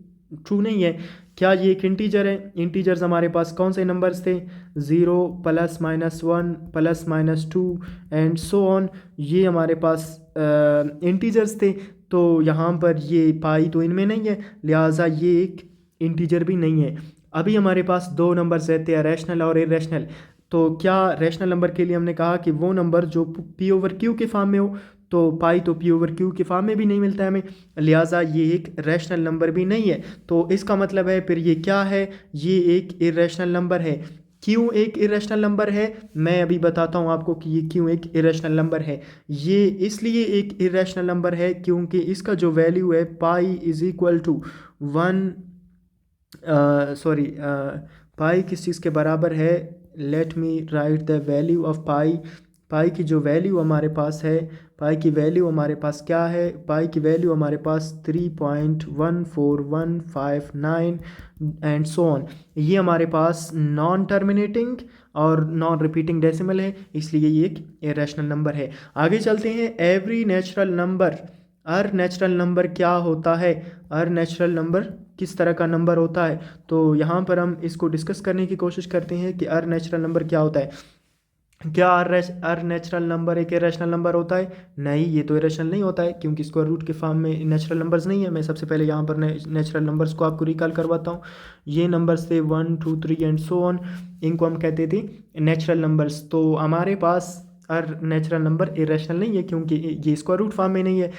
ट्रू नहीं है। क्या ये एक इंटीजर है? इंटीजर्स हमारे पास कौन से नंबर्स थे? 0 plus minus 1 plus minus 2 and so on, ये हमारे पास इंटीजर्स थे। तो यहाँ पर ये पाई तो इनमें नहीं है, लिहाजा ये एक इंटीजर भी नहीं है। अभी हमारे पास 2 नंबर्स रहते हैं, रैशनल और इरेशनल। तो क्या रैशनल नंबर के लिए हमने कहा कि वो नंबर जो पी ओवर क्यू के फॉर्म में हो, तो पाई तो पी ओवर क्यू के फॉर्म में भी नहीं मिलता है हमें, लिहाजा ये एक रैशनल नंबर भी नहीं है। तो इसका मतलब है फिर ये क्या है? ये एक इरेशनल नंबर है। क्यों एक इरेशनल नंबर है? मैं अभी बताता हूँ आपको कि ये क्यों एक इरेशनल नंबर है। ये इसलिए एक इरेशनल नंबर है क्योंकि इसका जो वैल्यू है pi is equal to 1, sorry, pi किस चीज़ के बराबर है? Let me write the value of pi. Pi की जो वैल्यू हमारे पास है, पाई की वैल्यू हमारे पास क्या है? पाई की वैल्यू हमारे पास 3.14159 एंड सो ऑन। ये हमारे पास नॉन टर्मिनेटिंग और नॉन रिपीटिंग डेसिमल है, इसलिए ये एक इरेशनल नंबर है। आगे चलते हैं। एवरी नेचुरल नंबर, अर नेचुरल नंबर क्या होता है? अर नेचुरल नंबर किस तरह का नंबर होता है? तो यहाँ पर हम इसको डिस्कस करने की कोशिश करते हैं कि अर नेचुरल नंबर क्या होता है। क्या अर नेचुरल नंबर एक इरेशनल नंबर होता है? नहीं, ये तो इरेशनल नहीं होता है क्योंकि स्क्वायर रूट के फॉर्म में नेचुरल नंबर्स नहीं है। मैं सबसे पहले यहाँ पर नेचुरल नंबर्स को आपको रिकॉल करवाता हूँ। ये नंबर्स थे 1 2 3 एंड सो ऑन, इनको हम कहते थे नेचुरल नंबर्स। तो हमारे पास अर नेचुरल नंबर इरेशनल नहीं है क्योंकि ये स्क्वायर रूट फॉर्म में नहीं है।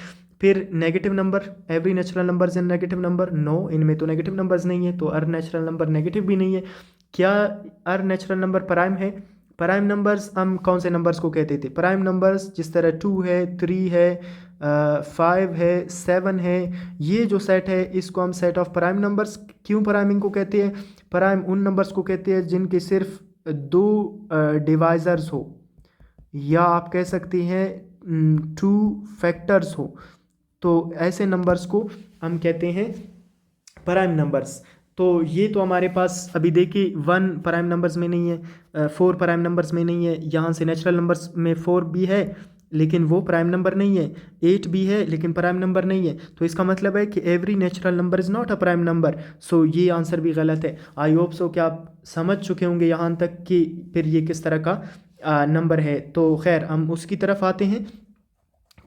फिर negative number, every natural numbers in negative number, no, इनमें तो नेगेटिव नंबर्स नहीं है, तो अर नेचुरल नंबर नेगेटिव भी नहीं है। क्या अर नेचुरल नंबर प्राइम है? प्राइम नंबर्स हम कौन से नंबर्स को कहते थे? प्राइम नंबर्स जिस तरह 2 है, 3 है, 5 है, 7 है, ये जो सेट है इसको हम सेट ऑफ प्राइम नंबर्स। क्यों प्राइमिंग को कहते हैं? प्राइम उन नंबर्स को कहते हैं जिनके सिर्फ 2 डिवाइजर्स हो, या आप कह सकते हैं 2 फैक्टर्स हो, तो ऐसे नंबर्स को हम कहते हैं प्राइम नंबर्स। तो ये तो हमारे पास अभी देखिए 1 प्राइम नंबर्स में नहीं है, 4 प्राइम नंबर्स में नहीं है, यहाँ से नेचुरल नंबर्स में 4 भी है लेकिन वो प्राइम नंबर नहीं है, 8 भी है लेकिन प्राइम नंबर नहीं है। तो इसका मतलब है कि every natural number is not a prime number. So ये आंसर भी गलत है। आई होप सो कि आप समझ चुके होंगे यहाँ तक कि फिर ये किस तरह का नंबर है। तो खैर हम उसकी तरफ आते हैं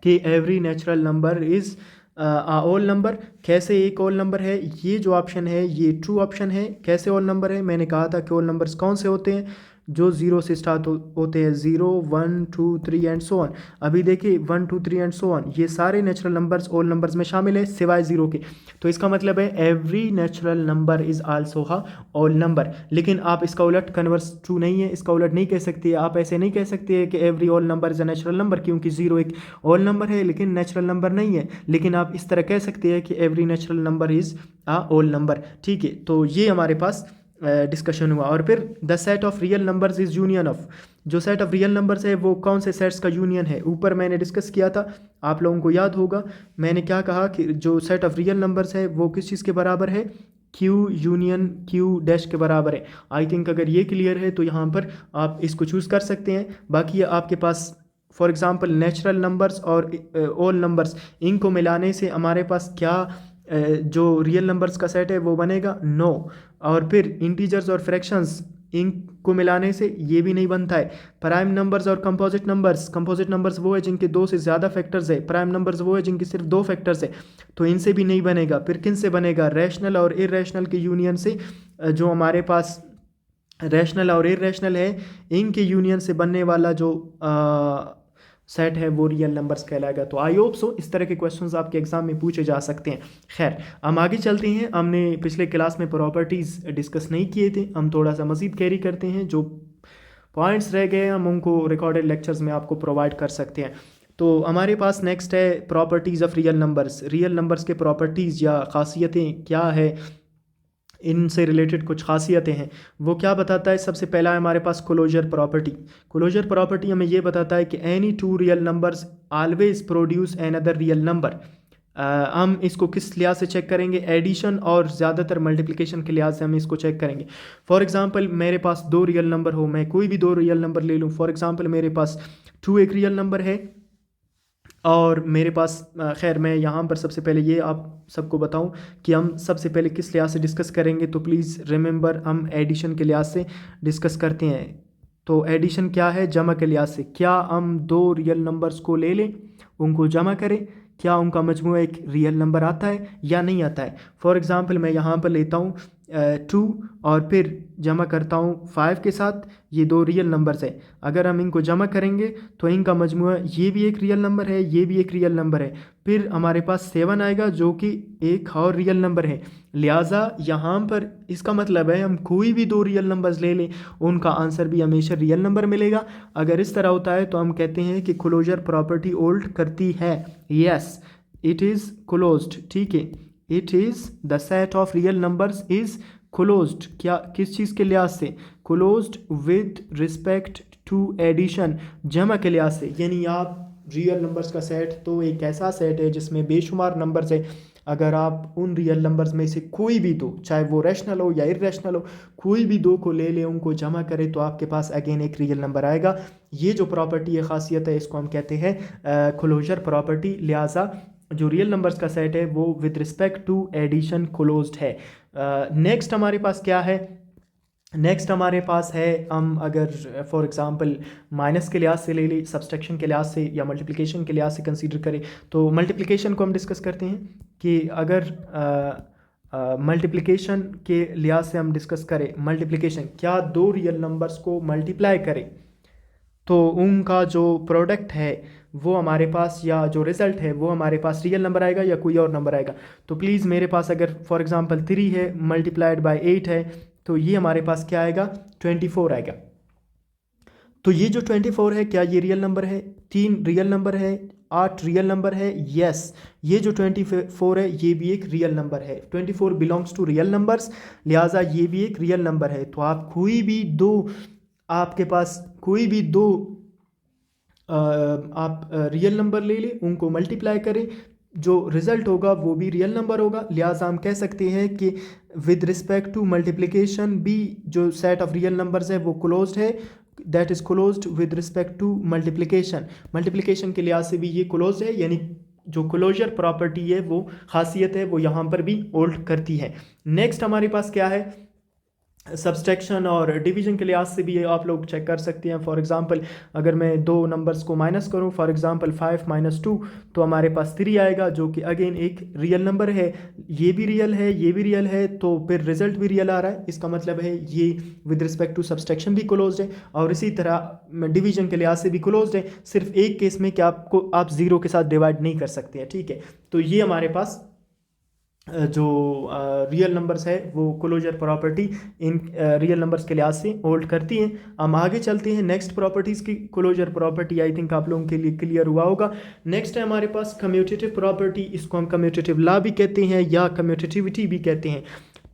कि every natural number is all number. कैसे एक ऑल नंबर है? ये जो ऑप्शन है ये ट्रू ऑप्शन है। कैसे ऑल नंबर है? मैंने कहा था कि ऑल नंबर्स कौन से होते हैं? जो ज़ीरो से स्टार्ट होते हैं, 0 1 2 3 एंड सो ऑन। अभी देखिए 1 2 3 एंड सो ऑन, ये सारे नेचुरल नंबर्स ऑल नंबर्स में शामिल है सिवाय ज़ीरो के। तो इसका मतलब है every natural number is also हा ऑल नंबर। लेकिन आप इसका उलट, कन्वर्स ट्रू नहीं है, इसका उलट नहीं कह सकते। आप ऐसे नहीं कह सकते कि every all number is a natural number, क्योंकि ज़ीरो एक ऑल नंबर है लेकिन नेचुरल नंबर नहीं है। लेकिन आप इस तरह कह सकते हैं कि every natural number is a whole number. ठीक है, तो ये हमारे पास डिस्कशन हुआ। और फिर the set of real numbers is union of, जो सेट ऑफ रियल नंबर्स है वो कौन से सेट्स का यूनियन है? ऊपर मैंने डिस्कस किया था, आप लोगों को याद होगा। मैंने क्या कहा कि जो सेट ऑफ रियल नंबर्स है वो किस चीज़ के बराबर है? क्यू यूनियन क्यू डैश के बराबर है। आई थिंक अगर ये क्लियर है तो यहाँ पर आप इसको चूज़ कर सकते हैं। बाकी आपके पास फॉर एग्ज़ाम्पल नेचुरल नंबर्स और ऑल नंबर्स, इनको मिलाने से हमारे पास क्या जो रियल नंबर्स का सेट है वो बनेगा? नो। और फिर इंटीजर्स और फ्रैक्शंस, इनको मिलाने से ये भी नहीं बनता है। प्राइम नंबर्स और कंपोजिट नंबर्स, कंपोजिट नंबर्स वो है जिनके दो से ज़्यादा फैक्टर्स है, प्राइम नंबर्स वो है जिनके सिर्फ दो फैक्टर्स है, तो इनसे भी नहीं बनेगा। फिर किन से बनेगा? रैशनल और इर्रेशनल के यूनियन से। जो हमारे पास रैशनल और इर्रेशनल है, इनके यूनियन से बनने वाला जो सेट है वो रियल नंबर्स कहलाएगा। तो आई होप सो इस तरह के क्वेश्चंस आपके एग्जाम में पूछे जा सकते हैं। खैर, हम आगे चलते हैं। हमने पिछले क्लास में प्रॉपर्टीज़ डिस्कस नहीं किए थे, हम थोड़ा सा मज़ीद कैरी करते हैं। जो पॉइंट्स रह गए हम उनको रिकॉर्डेड लेक्चर्स में आपको प्रोवाइड कर सकते हैं। तो हमारे पास नेक्स्ट है properties of real numbers. Real numbers के प्रॉपर्टीज़ या ख़ासियतें क्या है, इनसे रिलेटेड कुछ खासियतें हैं, वो क्या बताता है? सबसे पहला है हमारे पास क्लोजर प्रॉपर्टी। क्लोजर प्रॉपर्टी हमें ये बताता है कि any two real numbers always produce an other real number. हम इसको किस लिहाज से चेक करेंगे? एडिशन और ज़्यादातर मल्टीप्लिकेशन के लिहाज से हम इसको चेक करेंगे। फॉर एग्जांपल मेरे पास दो रियल नंबर हो, मैं कोई भी दो रियल नंबर ले लूँ। फॉर एग्जांपल मेरे पास 2 एक रियल नंबर है और मेरे पास खैर मैं यहाँ पर सबसे पहले ये आप सबको बताऊँ कि हम सबसे पहले किस लिहाज से डिस्कस करेंगे। तो प्लीज़ रिमेंबर, हम एडिशन के लिहाज से डिस्कस करते हैं। तो एडिशन क्या है? जमा के लिहाज से। क्या हम दो रियल नंबर्स को ले लें, उनको जमा करें, क्या उनका मजमू एक रियल नंबर आता है या नहीं आता है? फॉर एग्ज़ाम्पल मैं यहाँ पर लेता हूँ 2 और फिर जमा करता हूँ 5 के साथ। ये दो रियल नंबर्स है, अगर हम इनको जमा करेंगे तो इनका मजमूआ, ये भी एक रियल नंबर है, ये भी एक रियल नंबर है। फिर हमारे पास 7 आएगा जो कि एक और रियल नंबर है। लिहाजा यहाँ पर इसका मतलब है हम कोई भी दो रियल नंबर्स ले लें, उनका आंसर भी हमेशा रियल नंबर मिलेगा। अगर इस तरह होता है तो हम कहते हैं कि क्लोजर प्रॉपर्टी होल्ड करती है। Yes, it is closed. ठीक है, it is the set of real numbers is closed. क्या, किस चीज़ के लिहाज से? Closed with respect to addition, जमा के लिहाज से। यानी आप रियल नंबर्स का सेट तो एक ऐसा सेट है जिसमें बेशुमार नंबर्स है। अगर आप उन रियल नंबर्स में से कोई भी दो, चाहे वो रैशनल हो या इर्रेशनल हो, कोई भी दो को ले लें, उनको जमा करें तो आपके पास अगेन एक रियल नंबर आएगा। ये जो प्रॉपर्टी है, खासियत है, इसको हम कहते हैं क्लोजर प्रॉपर्टी। लिहाजा जो रियल नंबर्स का सेट है वो with respect to addition closed है। नेक्स्ट हमारे पास क्या है? नेक्स्ट हमारे पास है, हम अगर फॉर एग्जांपल माइनस के लिहाज से ले लें, सब्सट्रैक्शन के लिहाज से या मल्टीप्लिकेशन के लिहाज से कंसीडर करें, तो मल्टीप्लिकेशन को हम डिस्कस करते हैं कि अगर मल्टीप्लिकेशन के लिहाज से हम डिस्कस करें, मल्टीप्लिकेशन क्या दो रियल नंबर्स को मल्टीप्लाई करें तो उनका जो प्रोडक्ट है वो हमारे पास, या जो रिज़ल्ट है वो हमारे पास रियल नंबर आएगा या कोई और नंबर आएगा। तो प्लीज़ मेरे पास अगर फॉर एग्जांपल 3 है मल्टीप्लाइड बाय 8 है, तो ये हमारे पास क्या आएगा? 24 आएगा। तो ये जो 24 है, क्या ये रियल नंबर है? 3 रियल नंबर है, 8 रियल नंबर है। यस, ये जो 24 है ये भी एक रियल नंबर है। 24 बिलोंग्स टू रियल नंबर्स, लिहाजा ये भी एक रियल नंबर है। तो आप कोई भी दो, आपके पास कोई भी दो आप रियल नंबर ले लें, उनको मल्टीप्लाई करें, जो रिज़ल्ट होगा वो भी रियल नंबर होगा। लिहाजा हम कह सकते हैं कि विद रिस्पेक्ट टू मल्टीप्लिकेशन भी जो सेट ऑफ रियल नंबर्स है वो क्लोज्ड है, that is closed with respect to multiplication. Multiplication के लिहाज से भी ये क्लोज्ड है, यानी जो क्लोजर प्रॉपर्टी है वो खासियत है वो यहाँ पर भी होल्ड करती है। नेक्स्ट हमारे पास क्या है? सब्सट्रैक्शन और डिवीजन के लिहाज से भी ये आप लोग चेक कर सकते हैं। फॉर एग्जांपल अगर मैं दो नंबर्स को माइनस करूं, फॉर एग्जांपल 5 माइनस 2, तो हमारे पास 3 आएगा, जो कि अगेन एक रियल नंबर है। ये भी रियल है, ये भी रियल है, तो फिर रिजल्ट भी रियल आ रहा है। इसका मतलब है ये विद रिस्पेक्ट टू सब्सट्रैक्शन भी क्लोज्ड है, और इसी तरह डिवीजन के लिहाज से भी क्लोज्ड है। सिर्फ एक केस में कि आप ज़ीरो के साथ डिवाइड नहीं कर सकते हैं, ठीक है। तो ये हमारे पास जो रियल नंबर्स है वो closure property in real numbers के लिहाज से होल्ड करती हैं। हम आगे चलते हैं नेक्स्ट प्रॉपर्टीज़ की। क्लोजर प्रॉपर्टी आई थिंक आप लोगों के लिए क्लियर हुआ होगा। नेक्स्ट है हमारे पास कम्यूटेटिव प्रॉपर्टी। इसको हम कम्यूटेटिव लॉ भी कहते हैं या कम्यूटेटिविटी भी कहते हैं।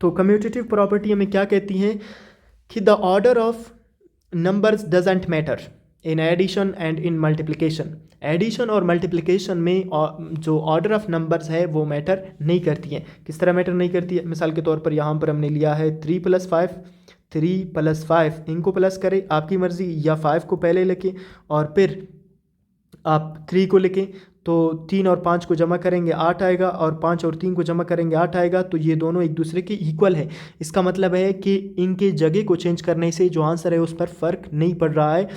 तो कम्यूटेटिव प्रॉपर्टी हमें क्या कहती है कि the order of numbers doesn't matter in addition and in multiplication. Addition और मल्टीप्लिकेशन में जो ऑर्डर ऑफ नंबर्स है वो मैटर नहीं करती हैं। किस तरह मैटर नहीं करती है? मिसाल के तौर पर यहाँ पर हमने लिया है 3 + 5, 3 + 5, इनको प्लस करें आपकी मर्ज़ी, या 5 को पहले लेके और फिर आप 3 को लिखें, तो 3 और 5 को जमा करेंगे 8 आएगा, और 5 और 3 को जमा करेंगे 8 आएगा। तो ये दोनों एक दूसरे के इक्वल है। इसका मतलब है कि इनके जगह को चेंज करने से जो आंसर है उस पर फ़र्क नहीं पड़ रहा है,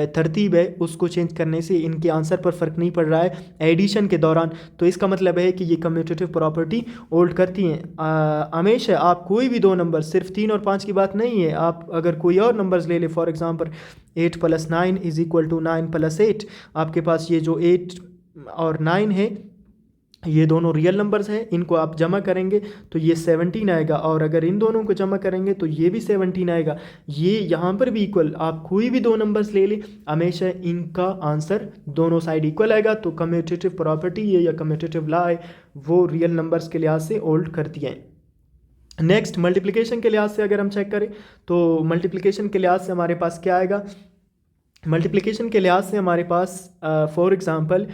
तरतीब है उसको चेंज करने से इनके आंसर पर फ़र्क नहीं पड़ रहा है एडिशन के दौरान। तो इसका मतलब है कि ये कम्यूटेटिव प्रॉपर्टी होल्ड करती हैं। हमेशा आप कोई भी दो नंबर, सिर्फ 3 और 5 की बात नहीं है, आप अगर कोई और नंबर्स ले ले, फॉर एग्जांपल 8 + 9 = 9 + 8, आपके पास ये जो 8 और 9 है ये दोनों रियल नंबर्स हैं, इनको आप जमा करेंगे तो ये 17 आएगा, और अगर इन दोनों को जमा करेंगे तो ये भी 17 आएगा। ये यहाँ पर भी इक्वल, आप कोई भी दो नंबर्स ले लें हमेशा इनका आंसर दोनों साइड इक्वल आएगा। तो कम्यूटेटिव प्रॉपर्टी है या कम्यूटेटिव लॉ है वो रियल नंबर्स के लिहाज से होल्ड करती है। नेक्स्ट मल्टीप्लिकेशन के लिहाज से अगर हम चेक करें तो मल्टीप्लिकेशन के लिहाज से हमारे पास क्या आएगा? मल्टीप्लिकेशन के लिहाज से हमारे पास for example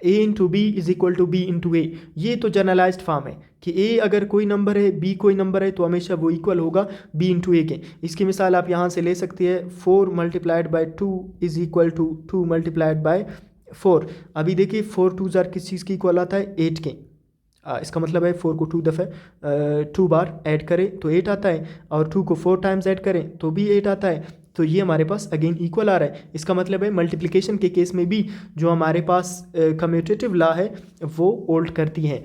a into B is equal to B into A. ये तो जनरलाइज्ड फॉर्म है कि a अगर कोई नंबर है, b कोई नंबर है, तो हमेशा वो इक्वल होगा b इंटू ए के। इसकी मिसाल आप यहाँ से ले सकते हैं 4 × 2 इज़ इक्वल टू 2 × 4। अभी देखिए 4 2 ज़ार किस चीज़ की इक्वल आता है? 8 के। इसका मतलब है 4 को 2 दफ़े 2 बार ऐड करें तो 8 आता है, और 2 को 4 टाइम्स ऐड करें तो भी 8 आता है। तो ये हमारे पास अगेन इक्वल आ रहा है। इसका मतलब है मल्टीप्लिकेशन के केस में भी जो हमारे पास कम्यूटेटिव लॉ है वो होल्ड करती हैं।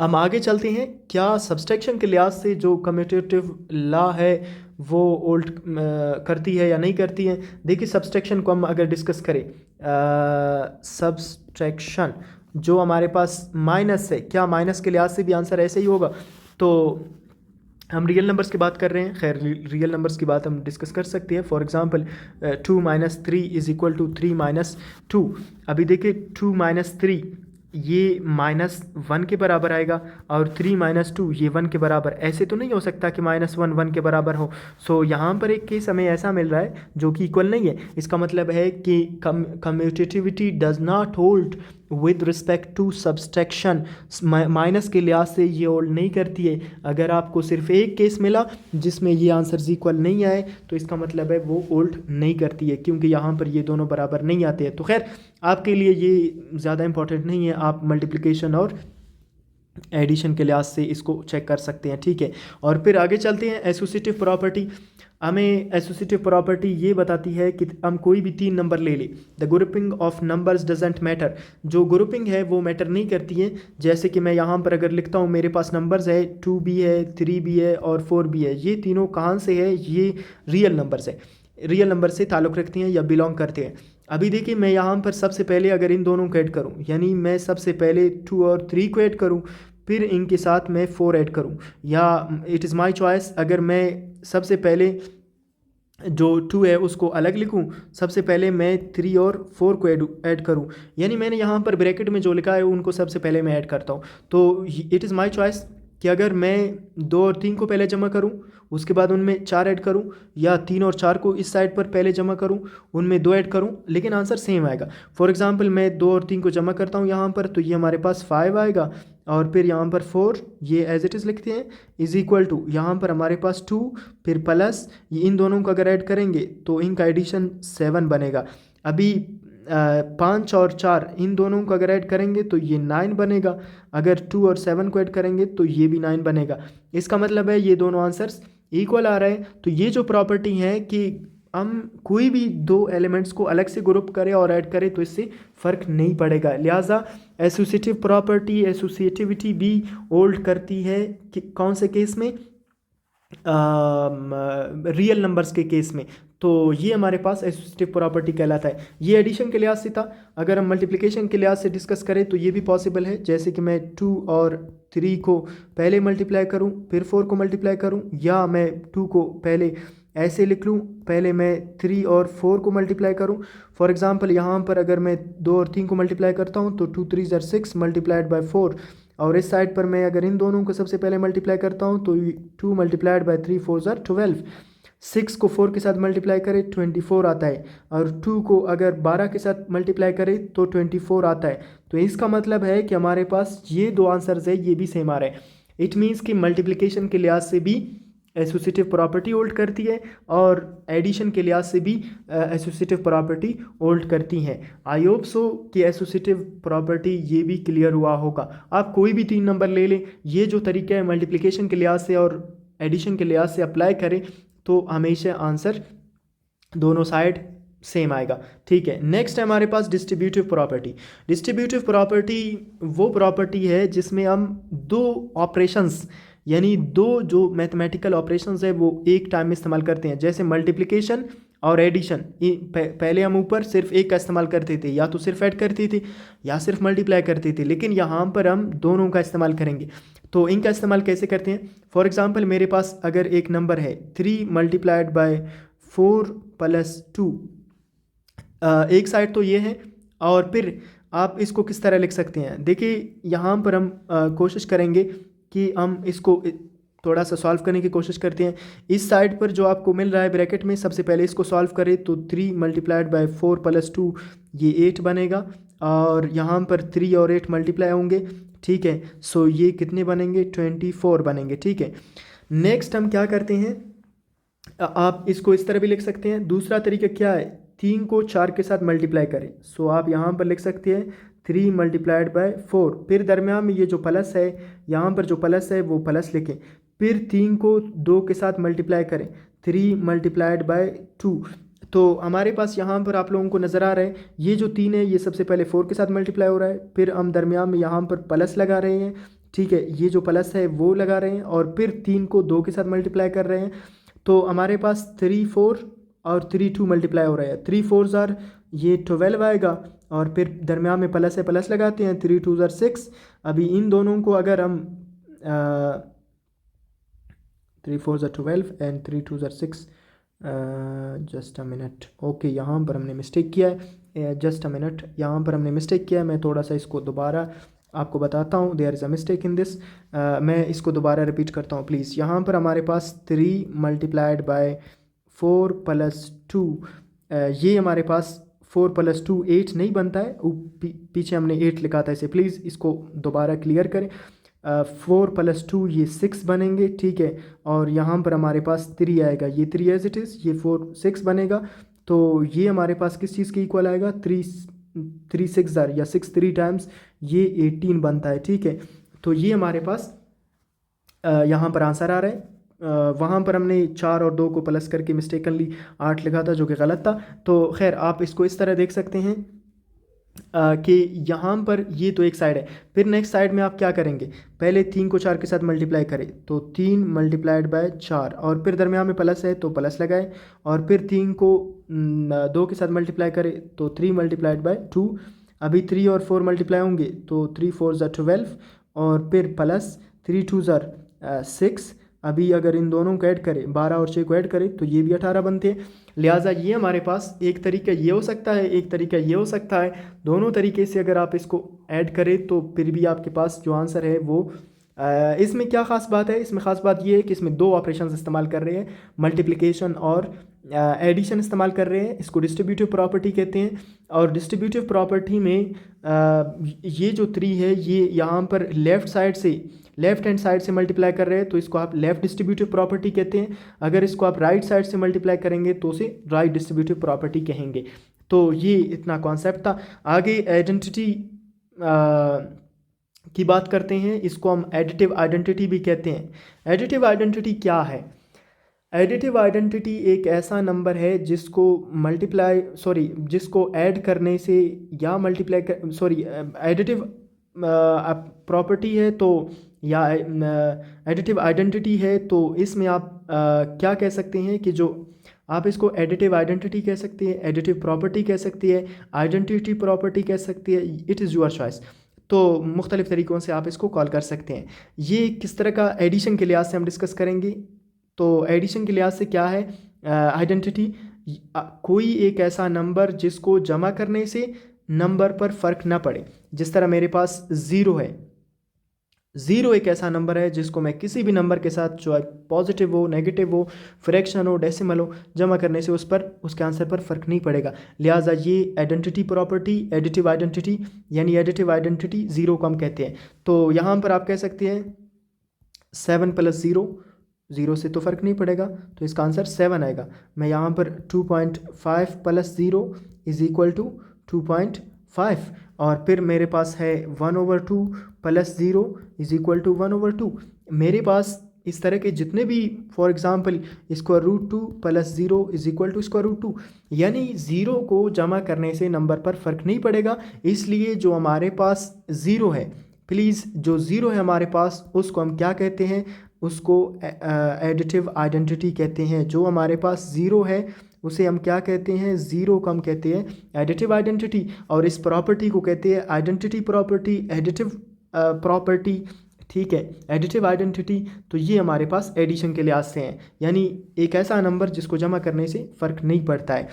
हम आगे चलते हैं, क्या सब्सट्रैक्शन के लिहाज से जो कम्यूटेटिव लॉ है वो होल्ड करती है या नहीं करती है? देखिए सब्सट्रैक्शन को हम अगर डिस्कस करें, सब्सट्रैक्शन जो हमारे पास माइनस है, क्या माइनस के लिहाज से भी आंसर ऐसे ही होगा? तो हम रियल नंबर्स की बात कर रहे हैं, खैर रियल नंबर्स की बात हम डिस्कस कर सकते हैं। For example 2 - 3 = 3 - 2। अभी देखिए 2 - 3 ये -1 के बराबर आएगा, और 3 - 2 ये 1 के बराबर। ऐसे तो नहीं हो सकता कि -1 1 के बराबर हो। सो यहाँ पर एक केस हमें ऐसा मिल रहा है जो कि इक्वल नहीं है। इसका मतलब है कि commutativity does not hold with respect to subtraction. Minus के लिहाज से ये होल्ड नहीं करती है। अगर आपको सिर्फ एक केस मिला जिसमें ये आंसर्स इक्वल नहीं आए तो इसका मतलब है वो होल्ड नहीं करती है, क्योंकि यहाँ पर ये दोनों बराबर नहीं आते हैं। तो खैर आपके लिए ये ज़्यादा इंपॉर्टेंट नहीं है, आप मल्टीप्लिकेशन और एडिशन के लिहाज से इसको चेक कर सकते हैं, ठीक है। और फिर आगे चलते हैं एसोसिएटिव प्रॉपर्टी। हमें एसोसिएटिव प्रॉपर्टी ये बताती है कि हम कोई भी 3 नंबर ले लें, the grouping of numbers doesn't matter. जो ग्रुपिंग है वो मैटर नहीं करती है। जैसे कि मैं यहाँ पर अगर लिखता हूँ मेरे पास नंबर्स है 2b है, 3b है और 4b है। ये तीनों कहाँ से है? ये रियल नंबर्स है, रियल नंबर से ताल्लुक़ रखती हैं या बिलोंग करते हैं। अभी देखिए मैं यहाँ पर सबसे पहले अगर इन दोनों को ऐड करूँ, यानी मैं सबसे पहले 2 और 3 को ऐड करूँ, फिर इनके साथ मैं 4 ऐड करूँ, या इट इज़ माई चॉइस अगर मैं सबसे पहले जो 2 है उसको अलग लिखूं, सबसे पहले मैं 3 और 4 को ऐड करूं। यानी मैंने यहाँ पर ब्रैकेट में जो लिखा है उनको सबसे पहले मैं ऐड करता हूँ। तो इट इज़ माई चॉइस कि अगर मैं 2 और 3 को पहले जमा करूं, उसके बाद उनमें 4 ऐड करूं, या 3 और 4 को इस साइड पर पहले जमा करूं, उनमें 2 ऐड करूं, लेकिन आंसर सेम आएगा। फॉर एग्जांपल मैं 2 और 3 को जमा करता हूं यहाँ पर, तो ये हमारे पास 5 आएगा, और फिर यहाँ पर 4 ये एज इट इज़ लिखते हैं इज़ इक्वल टू, यहाँ पर हमारे पास 2 फिर प्लस ये इन दोनों को अगर ऐड करेंगे तो इनका एडिशन 7 बनेगा। अभी 5 और 4 इन दोनों को अगर ऐड करेंगे तो ये 9 बनेगा। अगर 2 और 7 को ऐड करेंगे तो ये भी 9 बनेगा। इसका मतलब है ये दोनों आंसर्स इक्वल आ रहे हैं। तो ये जो प्रॉपर्टी है कि हम कोई भी दो एलिमेंट्स को अलग से ग्रुप करें और ऐड करें तो इससे फ़र्क नहीं पड़ेगा। लिहाजा एसोसिएटिव प्रॉपर्टी एसोसिएटिविटी भी होल्ड करती है कि कौन से केस में, रियल नंबर्स के केस में। तो ये हमारे पास एसोसिएटिव प्रॉपर्टी कहलाता है। ये एडिशन के लिहाज से था। अगर हम मल्टीप्लिकेशन के लिहाज से डिस्कस करें तो ये भी पॉसिबल है, जैसे कि मैं 2 और 3 को पहले मल्टीप्लाई करूं फिर 4 को मल्टीप्लाई करूं, या मैं 2 को पहले ऐसे लिख लूँ, पहले मैं 3 और 4 को मल्टीप्लाई करूँ। फॉर एग्जांपल यहाँ पर अगर मैं 2 और 3 को मल्टीप्लाई करता हूँ तो 2 3 6 मल्टीप्लाइड बाय 4, और इस साइड पर मैं अगर इन दोनों को सबसे पहले मल्टीप्लाई करता हूँ तो 2 मल्टीप्लाइड बाय 3 4 12, 6 को 4 के साथ मल्टीप्लाई करें 24 आता है, और 2 को अगर 12 के साथ मल्टीप्लाई करें तो 24 आता है। तो इसका मतलब है कि हमारे पास ये दो आंसर्स है, ये भी सेम आ रहे हैं। इट मीन्स कि मल्टीप्लिकेशन के लिहाज से भी एसोसिएटिव प्रॉपर्टी होल्ड करती है और एडिशन के लिहाज से भी एसोसिएटिव प्रॉपर्टी होल्ड करती है। आई होप सो कि एसोसिएटिव प्रॉपर्टी ये भी क्लियर हुआ होगा। आप कोई भी 3 नंबर ले लें, ये जो तरीका है मल्टीप्लिकेशन के लिहाज से और एडिशन के लिहाज से अप्लाई करें तो हमेशा आंसर दोनों साइड सेम आएगा। ठीक है, नेक्स्ट है हमारे पास डिस्ट्रीब्यूटिव प्रॉपर्टी। डिस्ट्रीब्यूटिव प्रॉपर्टी वो प्रॉपर्टी है जिसमें हम दो ऑपरेशंस यानी दो जो मैथमेटिकल ऑपरेशंस है वो एक टाइम में इस्तेमाल करते हैं, जैसे मल्टीप्लिकेशन और एडिशन। पहले हम ऊपर सिर्फ एक का इस्तेमाल करते थे, या तो सिर्फ ऐड करते थे या सिर्फ मल्टीप्लाई करते थे, लेकिन यहाँ पर हम दोनों का इस्तेमाल करेंगे। तो इनका इस्तेमाल कैसे करते हैं? फॉर एग्जांपल मेरे पास अगर एक नंबर है 3 मल्टीप्लाइड बाय 4 प्लस 2, एक साइड तो ये है, और फिर आप इसको किस तरह लिख सकते हैं? देखिए यहाँ पर हम कोशिश करेंगे कि हम इसको थोड़ा सा सॉल्व करने की कोशिश करते हैं। इस साइड पर जो आपको मिल रहा है ब्रैकेट में, सबसे पहले इसको सॉल्व करें तो 3 मल्टीप्लाइड बाय 4 प्लस 2 ये 8 बनेगा, और यहाँ पर 3 और 8 मल्टीप्लाई होंगे। ठीक है, सो ये कितने बनेंगे? 24 बनेंगे। ठीक है, नेक्स्ट हम क्या करते हैं, आप इसको इस तरह भी लिख सकते हैं। दूसरा तरीका क्या है? 3 को 4 के साथ मल्टीप्लाई करें। सो आप यहाँ पर लिख सकते हैं 3 मल्टीप्लाइड बाय 4, फिर दरम्यान में ये जो प्लस है, यहाँ पर जो प्लस है वो प्लस लिखें, फिर 3 को 2 के साथ मल्टीप्लाई करें 3 मल्टीप्लाइड बाय 2। तो हमारे पास यहाँ पर आप लोगों को नज़र आ रहा है ये जो 3 है ये सबसे पहले 4 के साथ मल्टीप्लाई हो रहा है, फिर हम दरम्यान में यहाँ पर प्लस लगा रहे हैं। ठीक है, ये जो प्लस है वो लगा रहे हैं, और फिर 3 को 2 के साथ मल्टीप्लाई कर रहे हैं। तो हमारे पास 3 4 और 3 2 मल्टीप्लाई हो रहा है। 3 4 ज़ार ये 12 आएगा, और फिर दरम्यान में प्लस है, प्लस लगाते हैं 3 2 ज़ार 6। अभी इन दोनों को अगर हम 3 4 ज़ार 12 एंड 3 2 ज़ार 6, जस्ट अ मिनट, ओके यहाँ पर हमने मिस्टेक किया है, जस्ट अ मिनट, यहाँ पर हमने मिस्टेक किया है। मैं थोड़ा सा इसको दोबारा आपको बताता हूँ, there is a mistake in this. मैं इसको दोबारा रिपीट करता हूँ प्लीज़। यहाँ पर हमारे पास 3 मल्टीप्लाइड बाय 4 प्लस 2, ये हमारे पास 4 प्लस 2 8 नहीं बनता है, पीछे हमने 8 लिखा था इसे, प्लीज़ इसको दोबारा क्लियर करें। 4 प्लस 2 ये 6 बनेंगे। ठीक है, और यहाँ पर हमारे पास 3 आएगा, ये 3 एज इट इज़, ये 4 6 बनेगा। तो ये हमारे पास किस चीज़ के इक्वल आएगा? 3 6 ज़ार या 6 3 टाइम्स ये 18 बनता है। ठीक है, तो ये हमारे पास यहाँ पर आंसर आ रहा है। वहाँ पर हमने 4 और 2 को प्लस करके मिस्टेकनली 8 लिखा था, जो कि गलत था। तो खैर आप इसको इस तरह देख सकते हैं कि यहाँ पर ये तो एक साइड है, फिर नेक्स्ट साइड में आप क्या करेंगे? पहले 3 को 4 के साथ मल्टीप्लाई करें तो 3 मल्टीप्लाइड बाय 4, और फिर दरम्यान में प्लस है तो प्लस लगाए, और फिर 3 को 2 के साथ मल्टीप्लाई करें तो 3 मल्टीप्लाइड बाय 2। अभी 3 और 4 मल्टीप्लाई होंगे तो 3 4 ज़ार 12, और फिर प्लस 3 2 ज़ार 6। अभी अगर इन दोनों को ऐड करें, 12 और 6 को ऐड करें तो ये भी 18 बनते हैं। लिहाजा ये हमारे पास एक तरीका ये हो सकता है, एक तरीका ये हो सकता है। दोनों तरीके से अगर आप इसको ऐड करें तो फिर भी आपके पास जो आंसर है वो इसमें क्या ख़ास बात है? इसमें ख़ास बात ये है कि इसमें 2 ऑपरेशंस इस्तेमाल कर रहे हैं, मल्टीप्लिकेशन और एडिशन इस्तेमाल कर रहे हैं। इसको डिस्ट्रीब्यूटिव प्रॉपर्टी कहते हैं, और डिस्ट्रीब्यूटिव प्रॉपर्टी में ये जो 3 है ये यहाँ पर लेफ़्ट हैंड साइड से मल्टीप्लाई कर रहे हैं, तो इसको आप लेफ़्ट डिस्ट्रीब्यूटिव प्रॉपर्टी कहते हैं। अगर इसको आप राइट साइड से मल्टीप्लाई करेंगे तो उसे राइट डिस्ट्रीब्यूटिव प्रॉपर्टी कहेंगे। तो ये इतना कॉन्सेप्ट था। आगे आइडेंटिटी की बात करते हैं, इसको हम एडिटिव आइडेंटिटी भी कहते हैं। एडिटिव आइडेंटिटी क्या है? एडिटिव आइडेंटिटी एक ऐसा नंबर है जिसको जिसको ऐड करने से या एडिटिव प्रॉपर्टी है तो, या एडिटिव आइडेंटिटी है तो इसमें आप क्या कह सकते हैं कि जो आप इसको एडिटिव आइडेंटिटी कह सकते हैं, एडिटिव प्रॉपर्टी कह सकती है, आइडेंटिटी प्रॉपर्टी कह सकती है, इट इज़ योर चॉइस। तो मुख्तलिफ़ तरीक़ों से आप इसको कॉल कर सकते हैं। ये किस तरह का एडिशन के लिहाज से हम डिस्कस करेंगे। तो एडिशन के लिहाज से क्या है आइडेंटिटी? कोई एक ऐसा नंबर जिसको जमा करने से नंबर पर फ़र्क ना पड़े। जिस तरह मेरे पास ज़ीरो है, ज़ीरो एक ऐसा नंबर है जिसको मैं किसी भी नंबर के साथ, चाहे पॉजिटिव हो, नेगेटिव हो, फ्रैक्शन हो, डेसिमल हो, जमा करने से उसके आंसर पर फ़र्क नहीं पड़ेगा। लिहाजा ये आइडेंटिटी प्रॉपर्टी, एडिटिव आइडेंटिटी, यानी एडिटिव आइडेंटिटी ज़ीरो को हम कहते हैं। तो यहाँ पर आप कह सकते हैं 7 + 0, ज़ीरो से तो फ़र्क नहीं पड़ेगा, तो इसका आंसर 7 आएगा। मैं यहाँ पर 2.5 + 0 = 2.5, और फिर मेरे पास है 1/2 + 0 = 1/2। मेरे पास इस तरह के जितने भी, फॉर एग्ज़ाम्पल √2 + 0 = √2, यानी ज़ीरो को जमा करने से नंबर पर फ़र्क नहीं पड़ेगा। इसलिए जो हमारे पास ज़ीरो है, प्लीज़ जो ज़ीरो है हमारे पास, उसको हम क्या कहते हैं? उसको एडिटिव आइडेंटिटी कहते हैं। जो हमारे पास ज़ीरो है उसे हम क्या कहते हैं? ज़ीरो को हम कहते हैं एडिटिव आइडेंटिटी, और इस प्रॉपर्टी को कहते हैं आइडेंटिटी प्रॉपर्टी, एडिटिव प्रॉपर्टी। ठीक है, एडिटिव आइडेंटिटी। तो ये हमारे पास एडिशन के लिहाज से हैं, यानी एक ऐसा नंबर जिसको जमा करने से फ़र्क नहीं पड़ता है।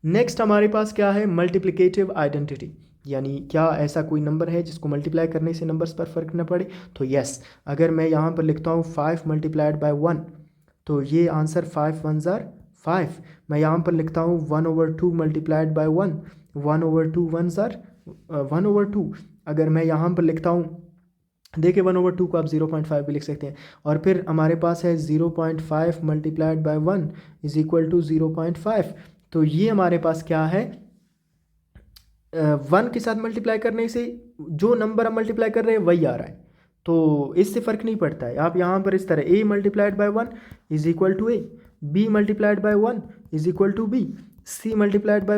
नेक्स्ट हमारे पास क्या है? मल्टीप्लिकेटिव आइडेंटिटी, यानी क्या ऐसा कोई नंबर है जिसको मल्टीप्लाई करने से नंबर्स पर फ़र्क न पड़े? तो यस, अगर मैं यहाँ पर लिखता हूँ 5 × 1, तो ये आंसर 5 × 1 = 5। मैं यहाँ पर लिखता हूँ 1/2 × 1, 1/2 1 = 1/2। अगर मैं यहाँ पर लिखता हूँ, देखिए 1/2 को आप 0.5 भी लिख सकते हैं। और फिर हमारे पास है 0.5 × 1 = 0.5। तो ये हमारे पास क्या है? 1 के साथ मल्टीप्लाई करने से जो नंबर हम मल्टीप्लाई कर रहे हैं वही आ रहा है, तो इससे फ़र्क नहीं पड़ता है। आप यहाँ पर इस तरह a × 1 = a, b × 1 = b, c ×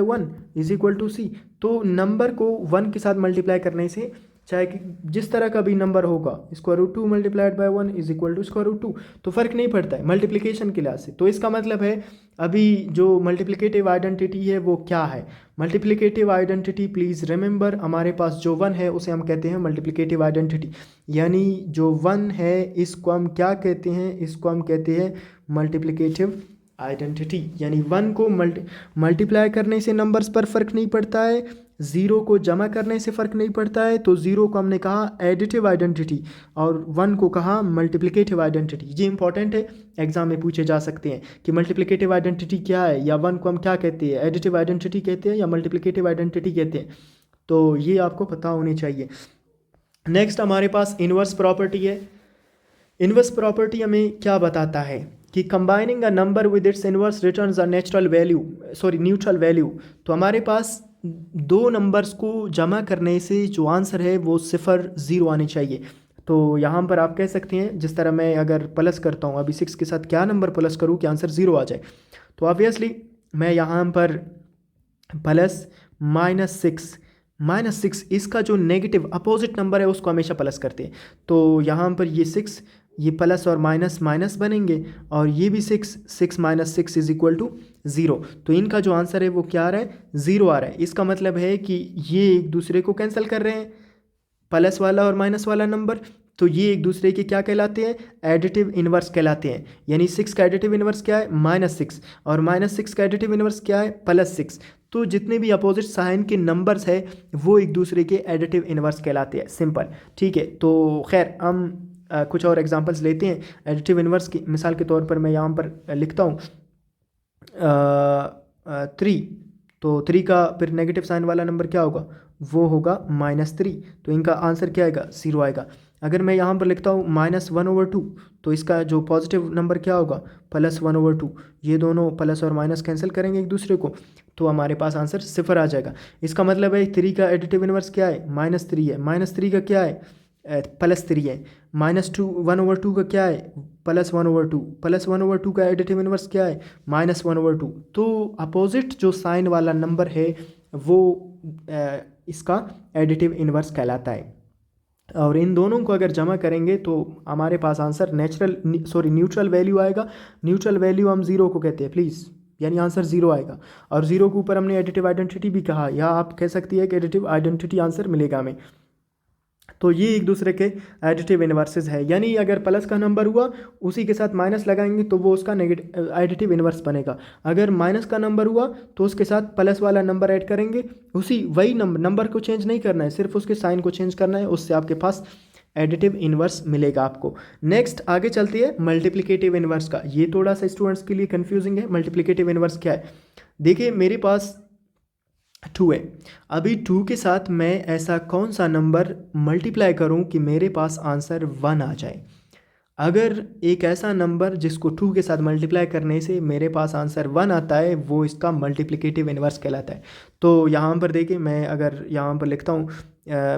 1 = c। तो नंबर को 1 के साथ मल्टीप्लाई करने से, चाहे कि जिस तरह का भी नंबर होगा, √2 × 1 = √2, तो फ़र्क नहीं पड़ता है मल्टीप्लिकेशन के लिहाज से। तो इसका मतलब है अभी जो मल्टीप्लिकेटिव आइडेंटिटी है वो क्या है? मल्टीप्लिकेटिव आइडेंटिटी, प्लीज़ रिमेंबर, हमारे पास जो 1 है उसे हम कहते हैं मल्टीप्लिकेटिव आइडेंटिटी, यानी जो 1 है इसको हम क्या कहते हैं? इसको हम कहते हैं मल्टीप्लिकेटिव आइडेंटिटी, यानी 1 को मल्टीप्लाई करने से नंबर्स पर फ़र्क नहीं पड़ता है, ज़ीरो को जमा करने से फ़र्क नहीं पड़ता है। तो ज़ीरो को हमने कहा एडिटिव आइडेंटिटी और 1 को कहा मल्टीप्लिकेटिव आइडेंटिटी। ये इंपॉर्टेंट है, एग्जाम में पूछे जा सकते हैं कि मल्टीप्लिकेटिव आइडेंटिटी क्या है, या 1 को हम क्या कहते हैं? एडिटिव आइडेंटिटी कहते हैं या मल्टीप्लिकेटिव आइडेंटिटी कहते हैं? तो ये आपको पता होनी चाहिए। नेक्स्ट हमारे पास इन्वर्स प्रॉपर्टी है। इन्वर्स प्रॉपर्टी हमें क्या बताता है कि combining a number with its inverse returns a neutral value. तो हमारे पास दो नंबर्स को जमा करने से जो आंसर है वो 0 0 आने चाहिए। तो यहाँ पर आप कह सकते हैं, जिस तरह मैं अगर प्लस करता हूँ, अभी 6 के साथ क्या नंबर प्लस करूँ कि आंसर 0 आ जाए? तो ऑब्वियसली मैं यहाँ पर प्लस -6 इसका जो नेगेटिव अपोजिट नंबर है उसको हमेशा प्लस करते हैं। तो यहाँ पर ये 6, ये प्लस और माइनस माइनस बनेंगे, और ये भी 6 6 - 6 = 0। तो इनका जो आंसर है वो क्या आ रहा है? 0 आ रहा है। इसका मतलब है कि ये एक दूसरे को कैंसिल कर रहे हैं, प्लस वाला और माइनस वाला नंबर। तो ये एक दूसरे के क्या कहलाते हैं? एडिटिव इन्वर्स कहलाते हैं। यानी 6 का एडिटिव इन्वर्स क्या है? -6, और -6 का एडिटिव इन्वर्स क्या है? +6। तो जितने भी अपोजिट साइन के नंबर्स है वो एक दूसरे के एडिटिव इन्वर्स कहलाते हैं। सिंपल, ठीक है। तो खैर हम कुछ और एग्जांपल्स लेते हैं एडिटिव इन्वर्स की। मिसाल के तौर पर मैं यहाँ पर लिखता हूँ 3। तो 3 का फिर नेगेटिव साइन वाला नंबर क्या होगा? वो होगा -3। तो इनका आंसर क्या आएगा? 0 आएगा। अगर मैं यहाँ पर लिखता हूँ -1/2, तो इसका जो पॉजिटिव नंबर क्या होगा, +1/2। ये दोनों प्लस और माइनस कैंसिल करेंगे एक दूसरे को, तो हमारे पास आंसर 0 आ जाएगा। इसका मतलब है 3 का एडिटिव इनवर्स क्या है, -3 है। -3 का क्या है, +3 है। -1/2 का क्या है, +1/2। +1/2 का एडिटिव इनवर्स क्या है, -1/2। तो अपोजिट जो साइन वाला नंबर है वो इसका एडिटिव इनवर्स कहलाता है। और इन दोनों को अगर जमा करेंगे तो हमारे पास आंसर न्यूट्रल वैल्यू आएगा। न्यूट्रल वैल्यू हम ज़ीरो को कहते हैं प्लीज़, यानी आंसर 0 आएगा। और 0 के ऊपर हमने एडिटिव आइडेंटिटी भी कहा, या आप कह सकती है कि एडिटिव आइडेंटिटी आंसर मिलेगा हमें। तो ये एक दूसरे के एडिटिव इन्वर्सेस है, यानी अगर प्लस का नंबर हुआ उसी के साथ माइनस लगाएंगे तो वो उसका नेगेटिव एडिटिव इन्वर्स बनेगा। अगर माइनस का नंबर हुआ तो उसके साथ प्लस वाला नंबर ऐड करेंगे, वही नंबर को चेंज नहीं करना है, सिर्फ उसके साइन को चेंज करना है, उससे आपके पास एडिटिव इन्वर्स मिलेगा आपको। नेक्स्ट आगे चलती है मल्टीप्लिकेटिव इन्वर्स का। ये थोड़ा सा स्टूडेंट्स के लिए कंफ्यूजिंग है। मल्टीप्लिकेटिव इन्वर्स क्या है, देखिए मेरे पास 2 है। अभी 2 के साथ मैं ऐसा कौन सा नंबर मल्टीप्लाई करूं कि मेरे पास आंसर 1 आ जाए। अगर एक ऐसा नंबर जिसको 2 के साथ मल्टीप्लाई करने से मेरे पास आंसर 1 आता है, वो इसका मल्टीप्लिकेटिव इन्वर्स कहलाता है। तो यहाँ पर देखिए, मैं अगर यहाँ पर लिखता हूँ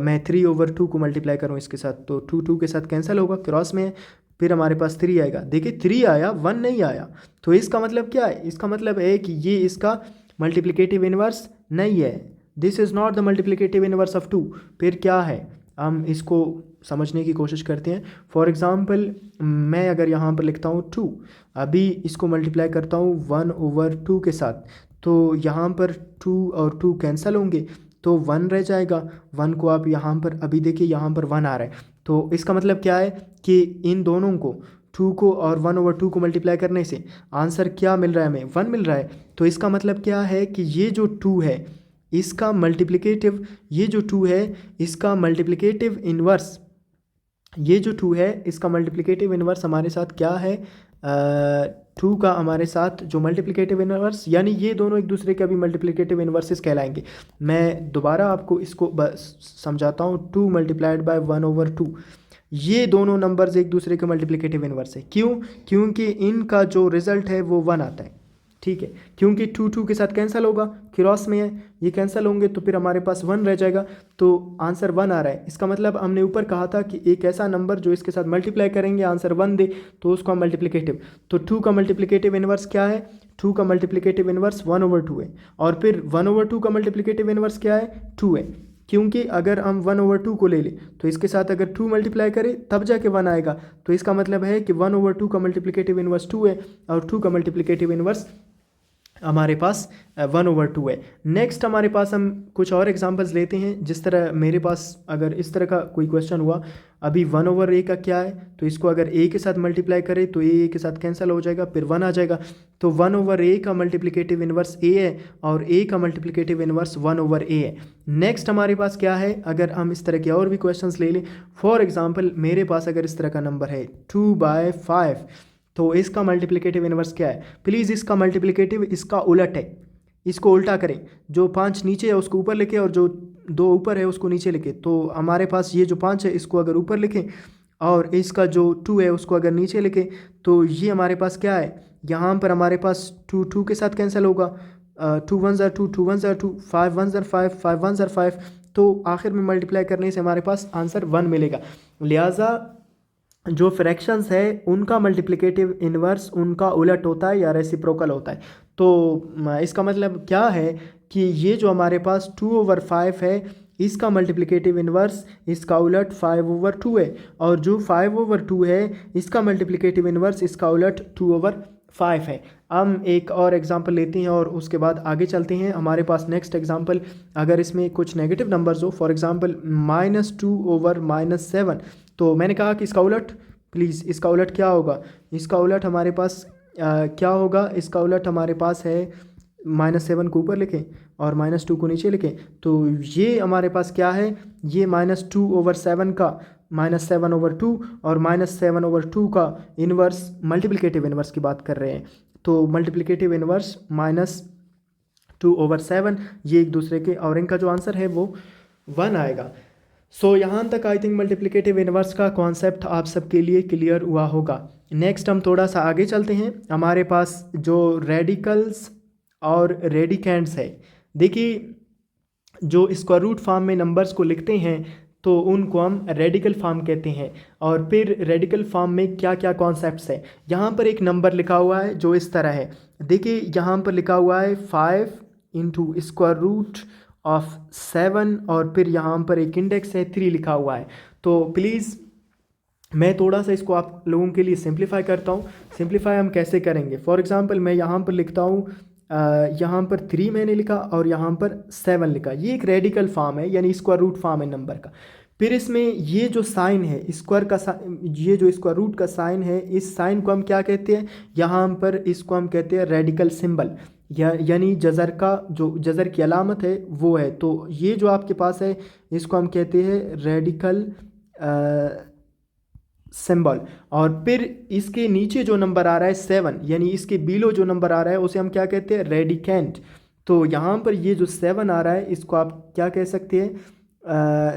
मैं 3/2 को मल्टीप्लाई करूँ इसके साथ, तो 2 के साथ कैंसिल होगा, क्रॉस में, फिर हमारे पास 3 आएगा। देखिए 3 आया, 1 नहीं आया। तो इसका मतलब क्या है, इसका मतलब है कि ये इसका मल्टीप्लिकेटिव इन्वर्स नहीं है। This is not the multiplicative inverse of 2। फिर क्या है, हम इसको समझने की कोशिश करते हैं। फॉर एग्ज़ाम्पल मैं अगर यहाँ पर लिखता हूँ 2, अभी इसको मल्टीप्लाई करता हूँ 1/2 के साथ, तो यहाँ पर 2 और 2 कैंसिल होंगे, तो 1 रह जाएगा। 1 को आप यहाँ पर, अभी देखिए यहाँ पर 1 आ रहा है, तो इसका मतलब क्या है कि इन दोनों को, 2 को और 1/2 को मल्टीप्लाई करने से आंसर क्या मिल रहा है हमें, 1 मिल रहा है। तो इसका मतलब क्या है कि ये जो 2 है इसका मल्टीप्लिकेटिव, ये जो 2 है इसका मल्टीप्लिकेटिव इन्वर्स, ये जो 2 है इसका मल्टीप्लिकेटिव इन्वर्स हमारे साथ क्या है, 2 का हमारे साथ जो मल्टीप्लिकेटिव इन्वर्स, यानी ये दोनों एक दूसरे के अभी मल्टीप्लिकेटिव इन्वर्सेस कहलाएंगे। मैं दोबारा आपको इसको बस समझाता हूँ। 2 × 1/2, ये दोनों नंबर्स एक दूसरे के मल्टीप्लिकेटिव इन्वर्स है। क्यों, क्योंकि इनका जो रिजल्ट है वो 1 आता है, ठीक है। क्योंकि 2 के साथ कैंसिल होगा, क्रॉस में है, ये कैंसिल होंगे, तो फिर हमारे पास 1 रह जाएगा, तो आंसर 1 आ रहा है। इसका मतलब हमने ऊपर कहा था कि एक ऐसा नंबर जो इसके साथ मल्टीप्लाई करेंगे आंसर 1 दे, तो उसको हम मल्टीप्लिकेटिव, तो 2 का मल्टीप्लिकेटिव इन्वर्स क्या है, 2 का मल्टीप्लिकेटिव इन्वर्स 1/2 है। और फिर 1/2 का मल्टीप्लिकेटिव इन्वर्स क्या है, 2 है। क्योंकि अगर हम 1/2 को ले लें तो इसके साथ अगर 2 मल्टीप्लाई करें तब जाके 1 आएगा, तो इसका मतलब है कि 1/2 का मल्टीप्लिकेटिव इन्वर्स 2 है, और 2 का मल्टीप्लिकेटिव इन्वर्स हमारे पास 1/2 है। नेक्स्ट हमारे पास हम कुछ और एग्जांपल्स लेते हैं। जिस तरह मेरे पास अगर इस तरह का कोई क्वेश्चन हुआ, अभी 1/a का क्या है, तो इसको अगर a के साथ मल्टीप्लाई करें तो a के साथ कैंसिल हो जाएगा, फिर 1 आ जाएगा। तो 1/a का मल्टीप्लिकेटिव इन्वर्स a है, और a का मल्टीप्लिकेटिव इन्वर्स 1/a है। नेक्स्ट हमारे पास क्या है, अगर हम इस तरह के और भी क्वेश्चंस ले लें, फॉर एग्जांपल मेरे पास अगर इस तरह का नंबर है 2/5, तो इसका मल्टीप्लिकेटिव इन्वर्स क्या है, प्लीज़ इसका मल्टीप्लिकेटिव इसका उलट है, इसको उल्टा करें। जो 5 नीचे है उसको ऊपर लिखें, और जो 2 ऊपर है उसको नीचे लिखें। तो हमारे पास ये जो 5 है इसको अगर ऊपर लिखें, और इसका जो 2 है उसको अगर नीचे लिखें, तो ये हमारे पास क्या है, यहाँ पर हमारे पास 2 के साथ कैंसिल होगा, 2 1 2, 2 1 2, 5 1 5, 5 1 5, तो आखिर में मल्टीप्लाई करने से हमारे पास आंसर 1 मिलेगा। लिहाजा जो फ्रैक्शंस है उनका मल्टीप्लिकेटिव इन्वर्स उनका उलट होता है या रेसिप्रोकल होता है। तो इसका मतलब क्या है कि ये जो हमारे पास 2/5 है इसका मल्टीप्लिकेटिव इन्वर्स इसका उलट 5/2 है, और जो 5/2 है इसका मल्टीप्लिकेटिव इन्वर्स इसका उलट 2/5 है। हम एक और एग्जांपल लेते हैं और उसके बाद आगे चलते हैं। हमारे पास नेक्स्ट एग्जांपल, अगर इसमें कुछ नेगेटिव नंबर्स हो, फॉर एग्जांपल -2/-7, तो मैंने कहा कि इसका उलट, प्लीज़ इसका उलट क्या होगा, इसका उलट हमारे पास क्या होगा, इसका उलट हमारे पास है -7 को ऊपर लिखें और -2 को नीचे लिखें। तो ये हमारे पास क्या है, ये -2/7 का -7/2 और -7/2 का इन्वर्स, मल्टीप्लिकेटिव इन्वर्स की बात कर रहे हैं। तो मल्टीप्लिकेटिव इन्वर्स -2/7, ये एक दूसरे के, और इनका जो आंसर है वो 1 आएगा। सो यहाँ तक आई थिंक मल्टीप्लिकेटिव इन्वर्स का कॉन्सेप्ट आप सबके लिए क्लियर हुआ होगा। नेक्स्ट हम थोड़ा सा आगे चलते हैं। हमारे पास जो रेडिकल्स और रेडिकेंड्स है, देखिए जो स्क्वायर रूट फॉर्म में नंबर्स को लिखते हैं तो उनको हम रेडिकल फॉर्म कहते हैं। और फिर रेडिकल फॉर्म में क्या क्या कॉन्सेप्ट्स है, यहाँ पर एक नंबर लिखा हुआ है जो इस तरह है। देखिए यहाँ पर लिखा हुआ है 5 इंटू स्क्वायर रूट ऑफ 7 और फिर यहाँ पर एक इंडेक्स है 3 लिखा हुआ है। तो प्लीज़ मैं थोड़ा सा इसको आप लोगों के लिए सिंप्लीफाई करता हूँ। सिंप्लीफाई हम कैसे करेंगे, फॉर एग्जांपल मैं यहाँ पर लिखता हूँ, यहाँ पर 3 मैंने लिखा और यहाँ पर 7 लिखा। ये एक रेडिकल फॉर्म है, यानी स्क्वायर रूट फॉर्म है नंबर का। फिर इसमें ये जो साइन है स्क्वायर का, ये जो स्क्वायर रूट का साइन है, इस साइन को हम क्या कहते हैं, यहाँ पर इसको हम कहते हैं रेडिकल सिंबल, यानी जज़र का जो जज़र की अलामत है वो है। तो ये जो आपके पास है इसको हम कहते हैं रेडिकल सिंबल। और फिर इसके नीचे जो नंबर आ रहा है 7, यानी इसके बिलो जो नंबर आ रहा है उसे हम क्या कहते हैं, रेडिकेंट। तो यहाँ पर ये जो 7 आ रहा है इसको आप क्या कह सकते हैं,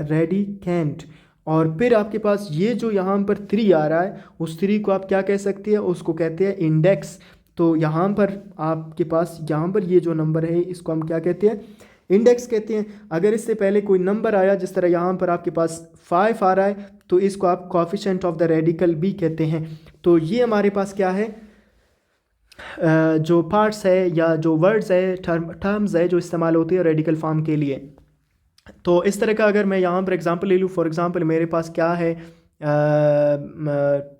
रेडिकेंट। और फिर आपके पास ये जो यहाँ पर 3 आ रहा है उस 3 को आप क्या कह सकते हैं, उसको कहते हैं इंडेक्स। तो यहाँ पर आपके पास यहाँ पर ये जो नंबर है इसको हम क्या कहते हैं, इंडेक्स कहते हैं। अगर इससे पहले कोई नंबर आया, जिस तरह यहाँ पर आपके पास 5 आ रहा है, तो इसको आप कोफिशिएंट ऑफ द रेडिकल भी कहते हैं। तो ये हमारे पास क्या है, जो पार्ट्स है या जो वर्ड्स है, टर्म्स है जो इस्तेमाल होती है रेडिकल फॉर्म के लिए। तो इस तरह का अगर मैं यहाँ पर एग्जांपल ले लूँ, फॉर एग्जांपल मेरे पास क्या है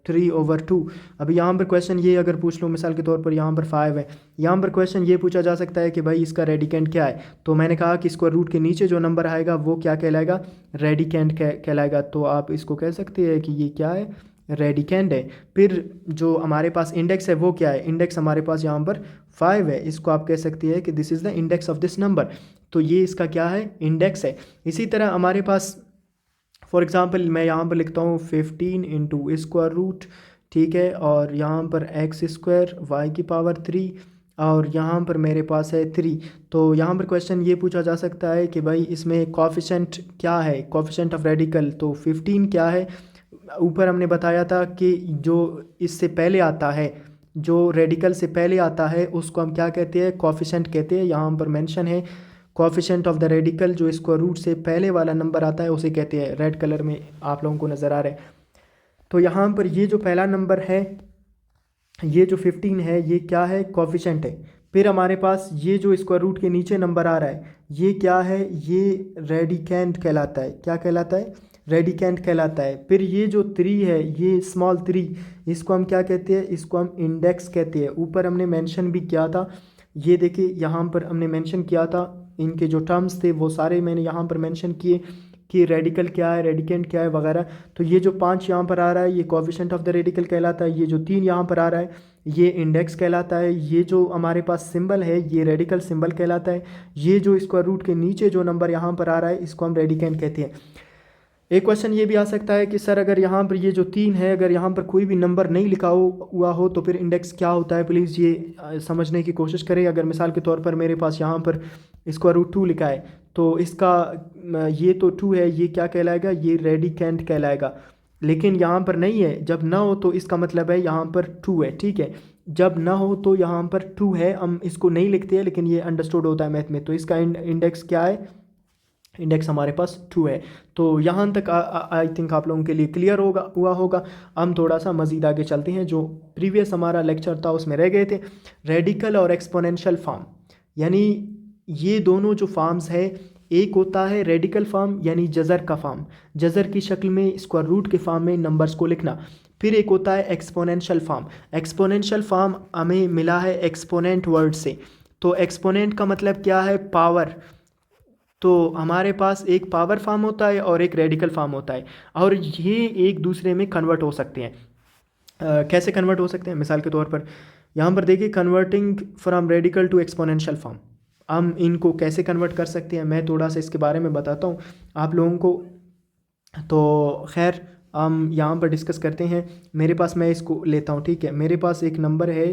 3/2। अभी यहाँ पर क्वेश्चन ये अगर पूछ लूँ मिसाल के तौर पर, यहाँ पर 5 है, यहाँ पर क्वेश्चन ये पूछा जा सकता है कि भाई इसका रेडिकेंट क्या है। तो मैंने कहा कि स्क्वायर रूट के नीचे जो नंबर आएगा वो क्या कहलाएगा, रेडिकेंट कहलाएगा। तो आप इसको कह सकते हैं कि ये क्या है, रेडिकेंट है। फिर जो हमारे पास इंडेक्स है वो क्या है, इंडेक्स हमारे पास यहाँ पर 5 है, इसको आप कह सकते हैं कि this is the index of this number. तो ये इसका क्या है, इंडेक्स है। इसी तरह हमारे पास फॉर एग्ज़ाम्पल मैं यहाँ पर लिखता हूँ 15 इंटू स्क्वायर रूट, ठीक है, और यहाँ पर एक्स स्क्वायर वाई की पावर 3 और यहाँ पर मेरे पास है 3। तो यहाँ पर क्वेश्चन ये पूछा जा सकता है कि भाई इसमें कोफिशिएंट क्या है, कोफिशिएंट ऑफ रेडिकल। तो 15 क्या है, ऊपर हमने बताया था कि जो इससे पहले आता है, जो रेडिकल से पहले आता है उसको हम क्या कहते हैं, कोफिशिएंट कहते हैं। यहाँ पर मेंशन है कोफिशिएंट ऑफ द रेडिकल, जो स्क्वायर रूट से पहले वाला नंबर आता है उसे कहते हैं, रेड कलर में आप लोगों को नज़र आ रहा है। तो यहाँ पर ये जो पहला नंबर है, ये जो 15 है, ये क्या है, कोफिशिएंट है। फिर हमारे पास ये जो स्क्वायर रूट के नीचे नंबर आ रहा है ये क्या है, ये रेडिकेंट कहलाता है। क्या कहलाता है, रेडिकेंट कहलाता है। फिर ये जो 3 है, ये स्मॉल 3, इसको हम क्या कहते हैं, इसको हम इंडेक्स कहते हैं। ऊपर हमने मेंशन भी किया था, ये देखिए यहाँ पर हमने मेंशन किया था, इनके जो टर्म्स थे वो सारे मैंने यहाँ पर मेंशन किए कि रेडिकल क्या है, रेडिकेंट क्या है वगैरह। तो ये जो 5 यहाँ पर आ रहा है ये कोफिशिएंट ऑफ द रेडिकल कहलाता है। ये जो 3 यहाँ पर आ रहा है ये इंडेक्स कहलाता है। ये जो हमारे पास सिंबल है ये रेडिकल सिंबल कहलाता है। ये जो स्क्वायर रूट के नीचे जो नंबर यहाँ पर आ रहा है इसको हम रेडिकेंट कहते हैं। एक क्वेश्चन ये भी आ सकता है कि सर अगर यहाँ पर ये जो 3 है, अगर यहाँ पर कोई भी नंबर नहीं लिखा हुआ हो तो फिर इंडेक्स क्या होता है, प्लीज़ ये समझने की कोशिश करें। अगर मिसाल के तौर पर मेरे पास यहाँ पर स्क्वायर रूट 2 लिखा है तो इसका ये तो 2 है, ये क्या कहलाएगा, ये रेडिकेंट कहलाएगा। लेकिन यहाँ पर नहीं है, जब ना हो तो इसका मतलब है यहाँ पर 2 है, ठीक है। जब ना हो तो यहाँ पर 2 है, हम इसको नहीं लिखते हैं लेकिन ये अंडरस्टूड होता है मैथ में। तो इसका इंडेक्स क्या है, इंडेक्स हमारे पास 2 है। तो यहाँ तक आई थिंक आप लोगों के लिए क्लियर हुआ होगा। हम थोड़ा सा मज़ीद आगे चलते हैं, जो प्रीवियस हमारा लेक्चर था उसमें रह गए थे, रेडिकल और एक्सपोनेंशियल फॉर्म। यानी ये दोनों जो फॉर्म्स है, एक होता है रेडिकल फॉर्म यानी जज़र का फॉर्म, जज़र की शक्ल में स्क्वायर रूट के फॉर्म में नंबर्स को लिखना। फिर एक होता है एक्सपोनेंशियल फॉर्म। एक्सपोनेंशियल फॉर्म हमें मिला है एक्सपोनेंट वर्ड से। तो एक्सपोनेंट का मतलब क्या है, पावर। तो हमारे पास एक पावर फॉर्म होता है और एक रेडिकल फॉर्म होता है, और ये एक दूसरे में कन्वर्ट हो सकते हैं। कैसे कन्वर्ट हो सकते हैं, मिसाल के तौर पर यहाँ पर देखिए, converting from radical to exponential form, हम इनको कैसे कन्वर्ट कर सकते हैं मैं थोड़ा सा इसके बारे में बताता हूँ आप लोगों को। तो खैर हम यहाँ पर डिस्कस करते हैं। मेरे पास, मैं इसको लेता हूँ, ठीक है। मेरे पास एक नंबर है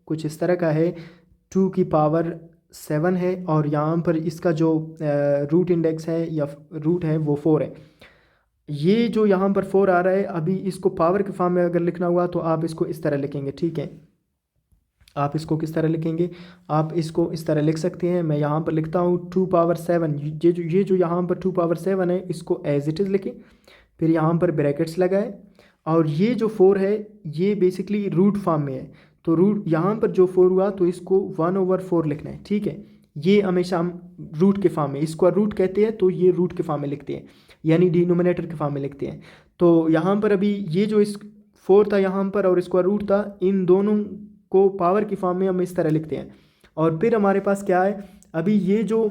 कुछ इस तरह का है, 2 की पावर 7 है, और यहाँ पर इसका जो रूट इंडेक्स है या रूट है वो 4 है। ये जो यहाँ पर 4 आ रहा है, अभी इसको पावर के फॉर्म में अगर लिखना हुआ तो आप इसको इस तरह लिखेंगे, ठीक है। आप इसको किस तरह लिखेंगे, आप इसको इस तरह लिख सकते हैं। मैं यहाँ पर लिखता हूँ 2 पावर 7, ये जो यहाँ पर 2 पावर 7 है, इसको एज इट इज़ लिखें, फिर यहाँ पर ब्रैकेट्स लगाए, और ये जो 4 है ये बेसिकली रूट फॉर्म में है, तो रूट यहाँ पर जो 4 हुआ तो इसको 1/4 लिखना है, ठीक है। ये हमेशा हम रूट के फॉर्म में, इसको रूट कहते हैं तो ये रूट के फॉर्म में लिखते हैं, यानी डिनोमिनेटर के फॉर्म में लिखते हैं। तो यहाँ पर अभी ये जो इस 4 था यहाँ पर और इसका रूट था, इन दोनों को पावर की फॉर्म में हम इस तरह लिखते हैं। और फिर हमारे पास क्या है, अभी ये जो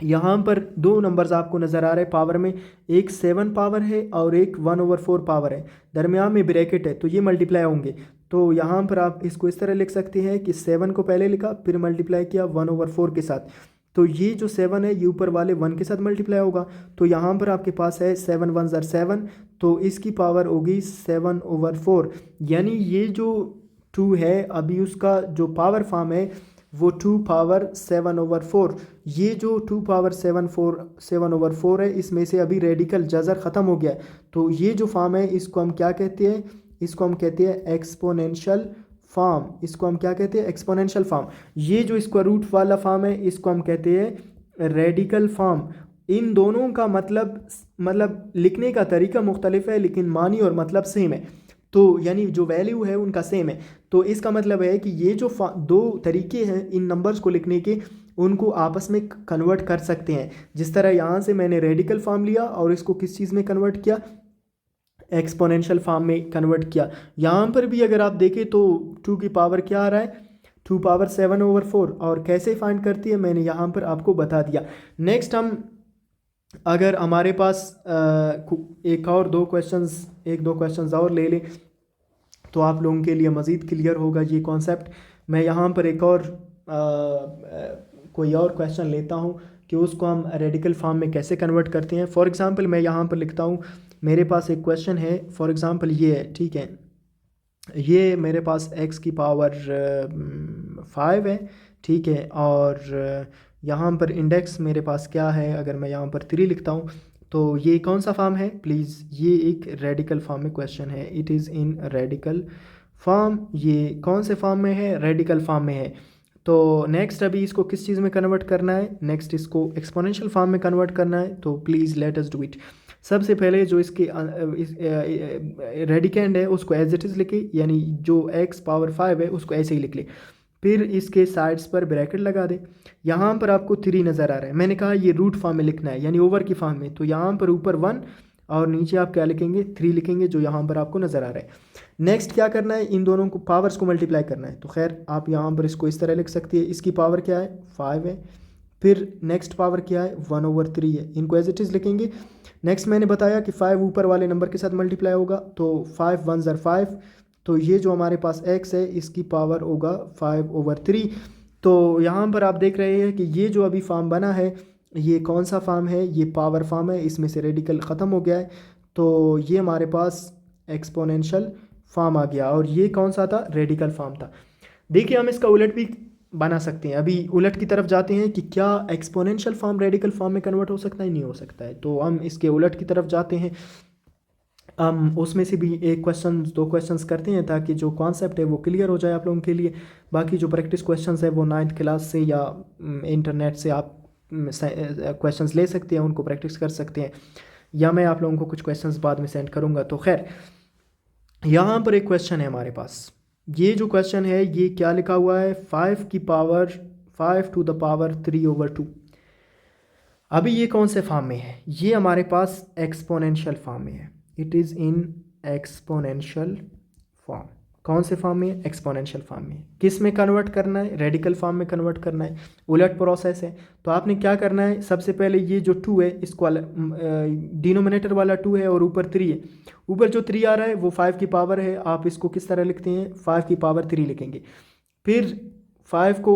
यहाँ पर दो नंबर्स आपको नज़र आ रहे हैं पावर में, एक 7 पावर है और एक 1/4 पावर है, दरमियान में ब्रैकेट है, तो ये मल्टीप्लाई होंगे। तो यहाँ पर आप इसको इस तरह लिख सकते हैं कि 7 को पहले लिखा, फिर मल्टीप्लाई किया 1/4 के साथ, तो ये जो 7 है ये ऊपर वाले 1 के साथ मल्टीप्लाई होगा। तो यहाँ पर आपके पास है 7 1 ज़र 7, तो इसकी पावर होगी 7/4, यानी ये जो 2 है अभी उसका जो पावर फॉर्म है वो 2 पावर 7/4। ये जो 2 पावर 7/4 है, इसमें से अभी रेडिकल जज़र ख़त्म हो गया है, तो ये जो फॉर्म है इसको हम क्या कहते हैं, इसको हम कहते हैं एक्सपोनेंशियल फॉर्म। इसको हम क्या कहते हैं, एक्सपोनेंशियल फॉर्म। ये जो इसका रूट वाला फॉर्म है इसको हम कहते हैं रेडिकल फॉर्म। इन दोनों का मतलब लिखने का तरीका मुख्तलिफ है, लेकिन मानी और मतलब सेम है, तो यानी जो वैल्यू है उनका सेम है। तो इसका मतलब है कि ये जो दो तरीके हैं इन नंबर्स को लिखने के, उनको आपस में कन्वर्ट कर सकते हैं। जिस तरह यहाँ से मैंने रेडिकल फॉर्म लिया और इसको किस चीज़ में कन्वर्ट किया, एक्सपोनेंशियल फॉर्म में कन्वर्ट किया। यहाँ पर भी अगर आप देखें तो 2 की पावर क्या आ रहा है, 2 पावर 7/4, और कैसे फाइंड करती है मैंने यहाँ पर आपको बता दिया। नेक्स्ट हम अगर हमारे पास एक दो क्वेश्चंस और ले लें तो आप लोगों के लिए मज़ीद क्लियर होगा ये कॉन्सेप्ट। मैं यहाँ पर एक और कोई और क्वेश्चन लेता हूँ कि उसको हम रेडिकल फॉर्म में कैसे कन्वर्ट करते हैं। फॉर एग्ज़ाम्पल मैं यहाँ पर लिखता हूँ, मेरे पास एक क्वेश्चन है, फॉर एग्ज़ाम्पल ये है, ठीक है, ये मेरे पास x की पावर 5 है, ठीक है, और यहाँ पर इंडेक्स मेरे पास क्या है, अगर मैं यहाँ पर 3 लिखता हूँ तो ये कौन सा फॉर्म है प्लीज़, ये एक रेडिकल फॉर्म में क्वेश्चन है, it is in radical form. ये कौन से फॉर्म में है, रेडिकल फॉर्म में है। तो नेक्स्ट अभी इसको किस चीज़ में कन्वर्ट करना है, नेक्स्ट इसको एक्सपोनेंशियल फॉर्म में कन्वर्ट करना है, तो please let us do it. सबसे पहले जो इसके रेडिकेंड है उसको एज इट इज़ लिखे, यानी जो x पावर 5 है उसको ऐसे ही लिख ले, फिर इसके साइड्स पर ब्रैकेट लगा दे। यहाँ पर आपको 3 नज़र आ रहा है, मैंने कहा ये रूट फॉर्म में लिखना है, यानी ओवर की फॉर्म में, तो यहाँ पर ऊपर 1 और नीचे आप क्या लिखेंगे, 3 लिखेंगे, जो यहाँ पर आपको नज़र आ रहा है। नेक्स्ट क्या करना है, इन दोनों को पावर्स को मल्टीप्लाई करना है, तो खैर आप यहाँ पर इसको इस तरह लिख सकते हैं, इसकी पावर क्या है 5 है, फिर नेक्स्ट पावर क्या है 1/3 है, इनको एज इट इज़ लिखेंगे। नेक्स्ट मैंने बताया कि 5 ऊपर वाले नंबर के साथ मल्टीप्लाई होगा, तो 5 1 ज़र 5, तो ये जो हमारे पास x है इसकी पावर होगा 5/3। तो यहाँ पर आप देख रहे हैं कि ये जो अभी फॉर्म बना है ये कौन सा फॉर्म है, ये पावर फॉर्म है, इसमें से रेडिकल ख़त्म हो गया है, तो ये हमारे पास एक्सपोनेंशियल फॉर्म आ गया, और ये कौन सा था, रेडिकल फॉर्म था। देखिए हम इसका उलट भी बना सकते हैं, अभी उलट की तरफ जाते हैं कि क्या एक्सपोनेंशियल फॉर्म रेडिकल फॉर्म में कन्वर्ट हो सकता है, नहीं हो सकता है, तो हम इसके उलट की तरफ जाते हैं। हम उसमें से भी दो क्वेश्चंस करते हैं ताकि जो कॉन्सेप्ट है वो क्लियर हो जाए आप लोगों के लिए। बाकी जो प्रैक्टिस क्वेश्चंस है वो 9th क्लास से या इंटरनेट से आप क्वेश्चंस ले सकते हैं, उनको प्रैक्टिस कर सकते हैं, या मैं आप लोगों को कुछ क्वेश्चंस बाद में सेंड करूँगा। तो खैर यहाँ पर एक क्वेश्चन है हमारे पास, ये जो क्वेश्चन है ये क्या लिखा हुआ है, 5 की पावर 5 टू द पावर 3/2। अभी ये कौन से फॉर्म में है, ये हमारे पास एक्सपोनेंशियल फॉर्म में है, it is in exponential form. कौन से फॉर्म में, एक्सपोनेंशियल फॉर्म में। किस में कन्वर्ट करना है, रेडिकल फॉर्म में कन्वर्ट करना है, उलट प्रोसेस है। तो आपने क्या करना है, सबसे पहले ये जो 2 है इसको डिनोमिनेटर वाला 2 है और ऊपर 3 है, ऊपर जो 3 आ रहा है वो 5 की पावर है, आप इसको किस तरह लिखते हैं, 5 की पावर 3 लिखेंगे। फिर 5 को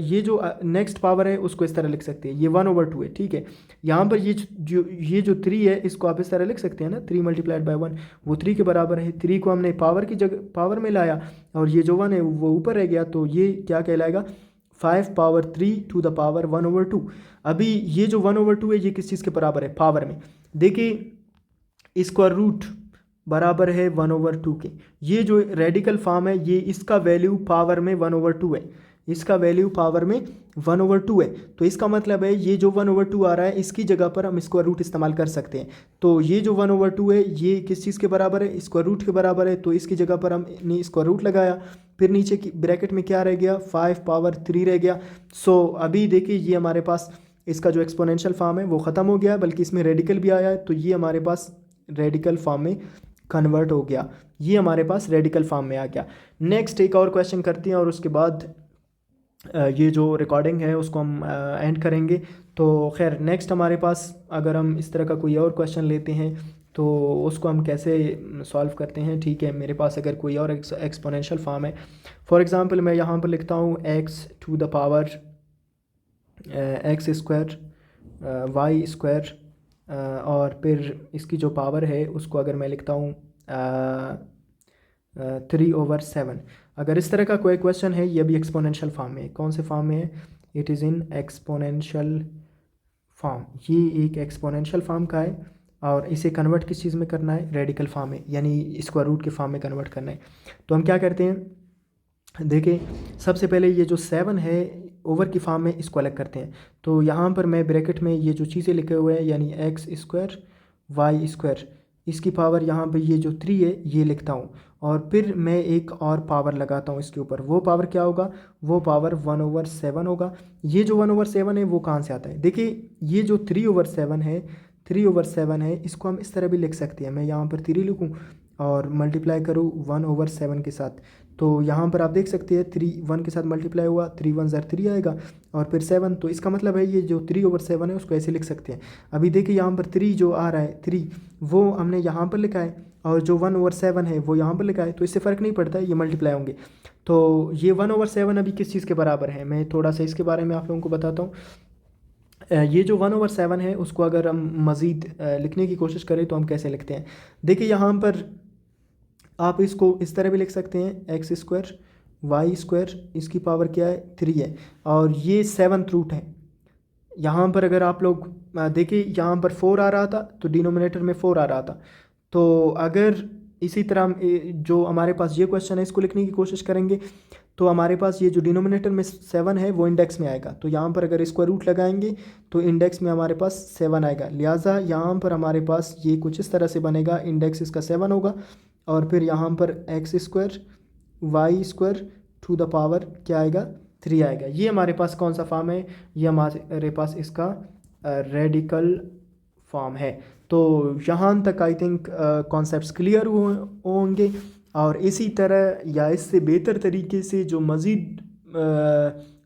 ये जो नेक्स्ट पावर है उसको इस तरह लिख सकते हैं, ये 1/2 है, ठीक है। यहाँ पर ये जो 3 है इसको आप इस तरह लिख सकते हैं ना, 3 × 1 वो 3 के बराबर है। 3 को हमने पावर की जगह पावर में लाया और ये जो 1 है वो ऊपर रह गया, तो ये क्या कहलाएगा, 5 पावर 3 टू द पावर 1/2। अभी ये जो 1/2 है ये किस चीज़ के बराबर है, पावर में। देखिए स्क्वायर रूट बराबर है 1/2 के। ये जो रेडिकल फॉर्म है ये इसका वैल्यू पावर में 1/2 है, इसका वैल्यू पावर में 1/2 है। तो इसका मतलब है ये जो 1/2 आ रहा है इसकी जगह पर हम स्क्वायर रूट इस्तेमाल कर सकते हैं। तो ये जो 1/2 है ये किस चीज़ के बराबर है, स्क्वायर रूट के बराबर है। तो इसकी जगह पर हमने स्क्वायर रूट लगाया, फिर नीचे की ब्रैकेट में क्या रह गया, 5 पावर 3 रह गया। सो अभी देखिए ये हमारे पास इसका जो एक्सपोनेंशियल फॉर्म है वो ख़त्म हो गया, बल्कि इसमें रेडिकल भी आया है। तो ये हमारे पास रेडिकल फॉर्म में कन्वर्ट हो गया, ये हमारे पास रेडिकल फॉर्म में आ गया। नेक्स्ट एक और क्वेश्चन करते हैं और उसके बाद ये जो रिकॉर्डिंग है उसको हम एंड करेंगे। तो खैर नेक्स्ट हमारे पास अगर हम इस तरह का कोई और क्वेश्चन लेते हैं तो उसको हम कैसे सॉल्व करते हैं। ठीक है, मेरे पास अगर कोई और एक्सपोनेंशियल फॉर्म है, फॉर एग्ज़ाम्पल मैं यहाँ पर लिखता हूँ x⁴ x² y² और फिर इसकी जो पावर है उसको अगर मैं लिखता हूँ 3/7। अगर इस तरह का कोई क्वेश्चन है, ये भी एक्सपोनेंशियल फॉर्म में, कौन से फॉर्म में है, it is in exponential form. ये एक एक्सपोनेंशियल फॉर्म का है और इसे कन्वर्ट किस चीज़ में करना है, रेडिकल फॉर्म में, यानी स्क्वायर रूट के फॉर्म में कन्वर्ट करना है। तो हम क्या करते हैं, देखिए सबसे पहले ये जो 7 है ओवर की फॉर्म में इसको अलग करते हैं। तो यहाँ पर मैं ब्रैकेट में ये जो चीज़ें लिखे हुए हैं यानी x² y², इसकी पावर यहाँ पे ये जो 3 है ये लिखता हूँ और फिर मैं एक और पावर लगाता हूँ इसके ऊपर। वो पावर क्या होगा, वो पावर 1/7 होगा। ये जो 1/7 है वो कहाँ से आता है, देखिए ये जो 3/7 है, 3/7 है, इसको हम इस तरह भी लिख सकते हैं। मैं यहाँ पर 3 लिखूँ और मल्टीप्लाई करूँ 1/7 के साथ। तो यहाँ पर आप देख सकते हैं 3 1 के साथ मल्टीप्लाई हुआ, 3 1 ज़र 3 आएगा और फिर 7। तो इसका मतलब है ये जो 3/7 है उसको ऐसे लिख सकते हैं। अभी देखिए यहाँ पर 3 जो आ रहा है 3 वो हमने यहाँ पर लिखा है और जो 1/7 है वो यहाँ पर लिखा है, तो इससे फ़र्क नहीं पड़ता है, ये मल्टीप्लाई होंगे। तो ये 1/7 अभी किस चीज़ के बराबर है, मैं थोड़ा सा इसके बारे में आप लोगों को बताता हूँ। ये जो 1/7 है उसको अगर हम मज़ीद लिखने की कोशिश करें तो हम कैसे लिखते हैं, देखिए यहाँ पर आप इसको इस तरह भी लिख सकते हैं x² y², इसकी पावर क्या है 3 है और ये 7th रूट है। यहाँ पर अगर आप लोग देखिए यहाँ पर 4 आ रहा था तो डिनोमिनेटर में 4 आ रहा था। तो अगर इसी तरह जो हमारे पास ये क्वेश्चन है इसको लिखने की कोशिश करेंगे तो हमारे पास ये जो डिनोमिनेटर में 7 है वो इंडेक्स में आएगा। तो यहाँ पर अगर स्क्वायर रूट लगाएंगे तो इंडेक्स में हमारे पास 7 आएगा, लिहाजा यहाँ पर हमारे पास ये कुछ इस तरह से बनेगा, इंडेक्स इसका 7 होगा और फिर यहाँ पर x² y² to the power क्या आएगा 3 आएगा। ये हमारे पास कौन सा फॉर्म है, ये हमारे पास इसका रेडिकल फॉर्म है। तो यहाँ तक आई थिंक कॉन्सेप्ट्स क्लियर होंगे और इसी तरह या इससे बेहतर तरीके से जो मज़ीद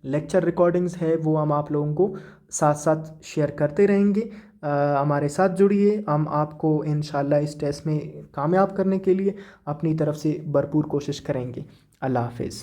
लेक्चर रिकॉर्डिंग्स है वो हम आप लोगों को साथ साथ शेयर करते रहेंगे। हमारे साथ जुड़िए, हम आपको इंशाल्लाह इस टेस्ट में कामयाब करने के लिए अपनी तरफ से भरपूर कोशिश करेंगे। अल्लाह हाफिज़।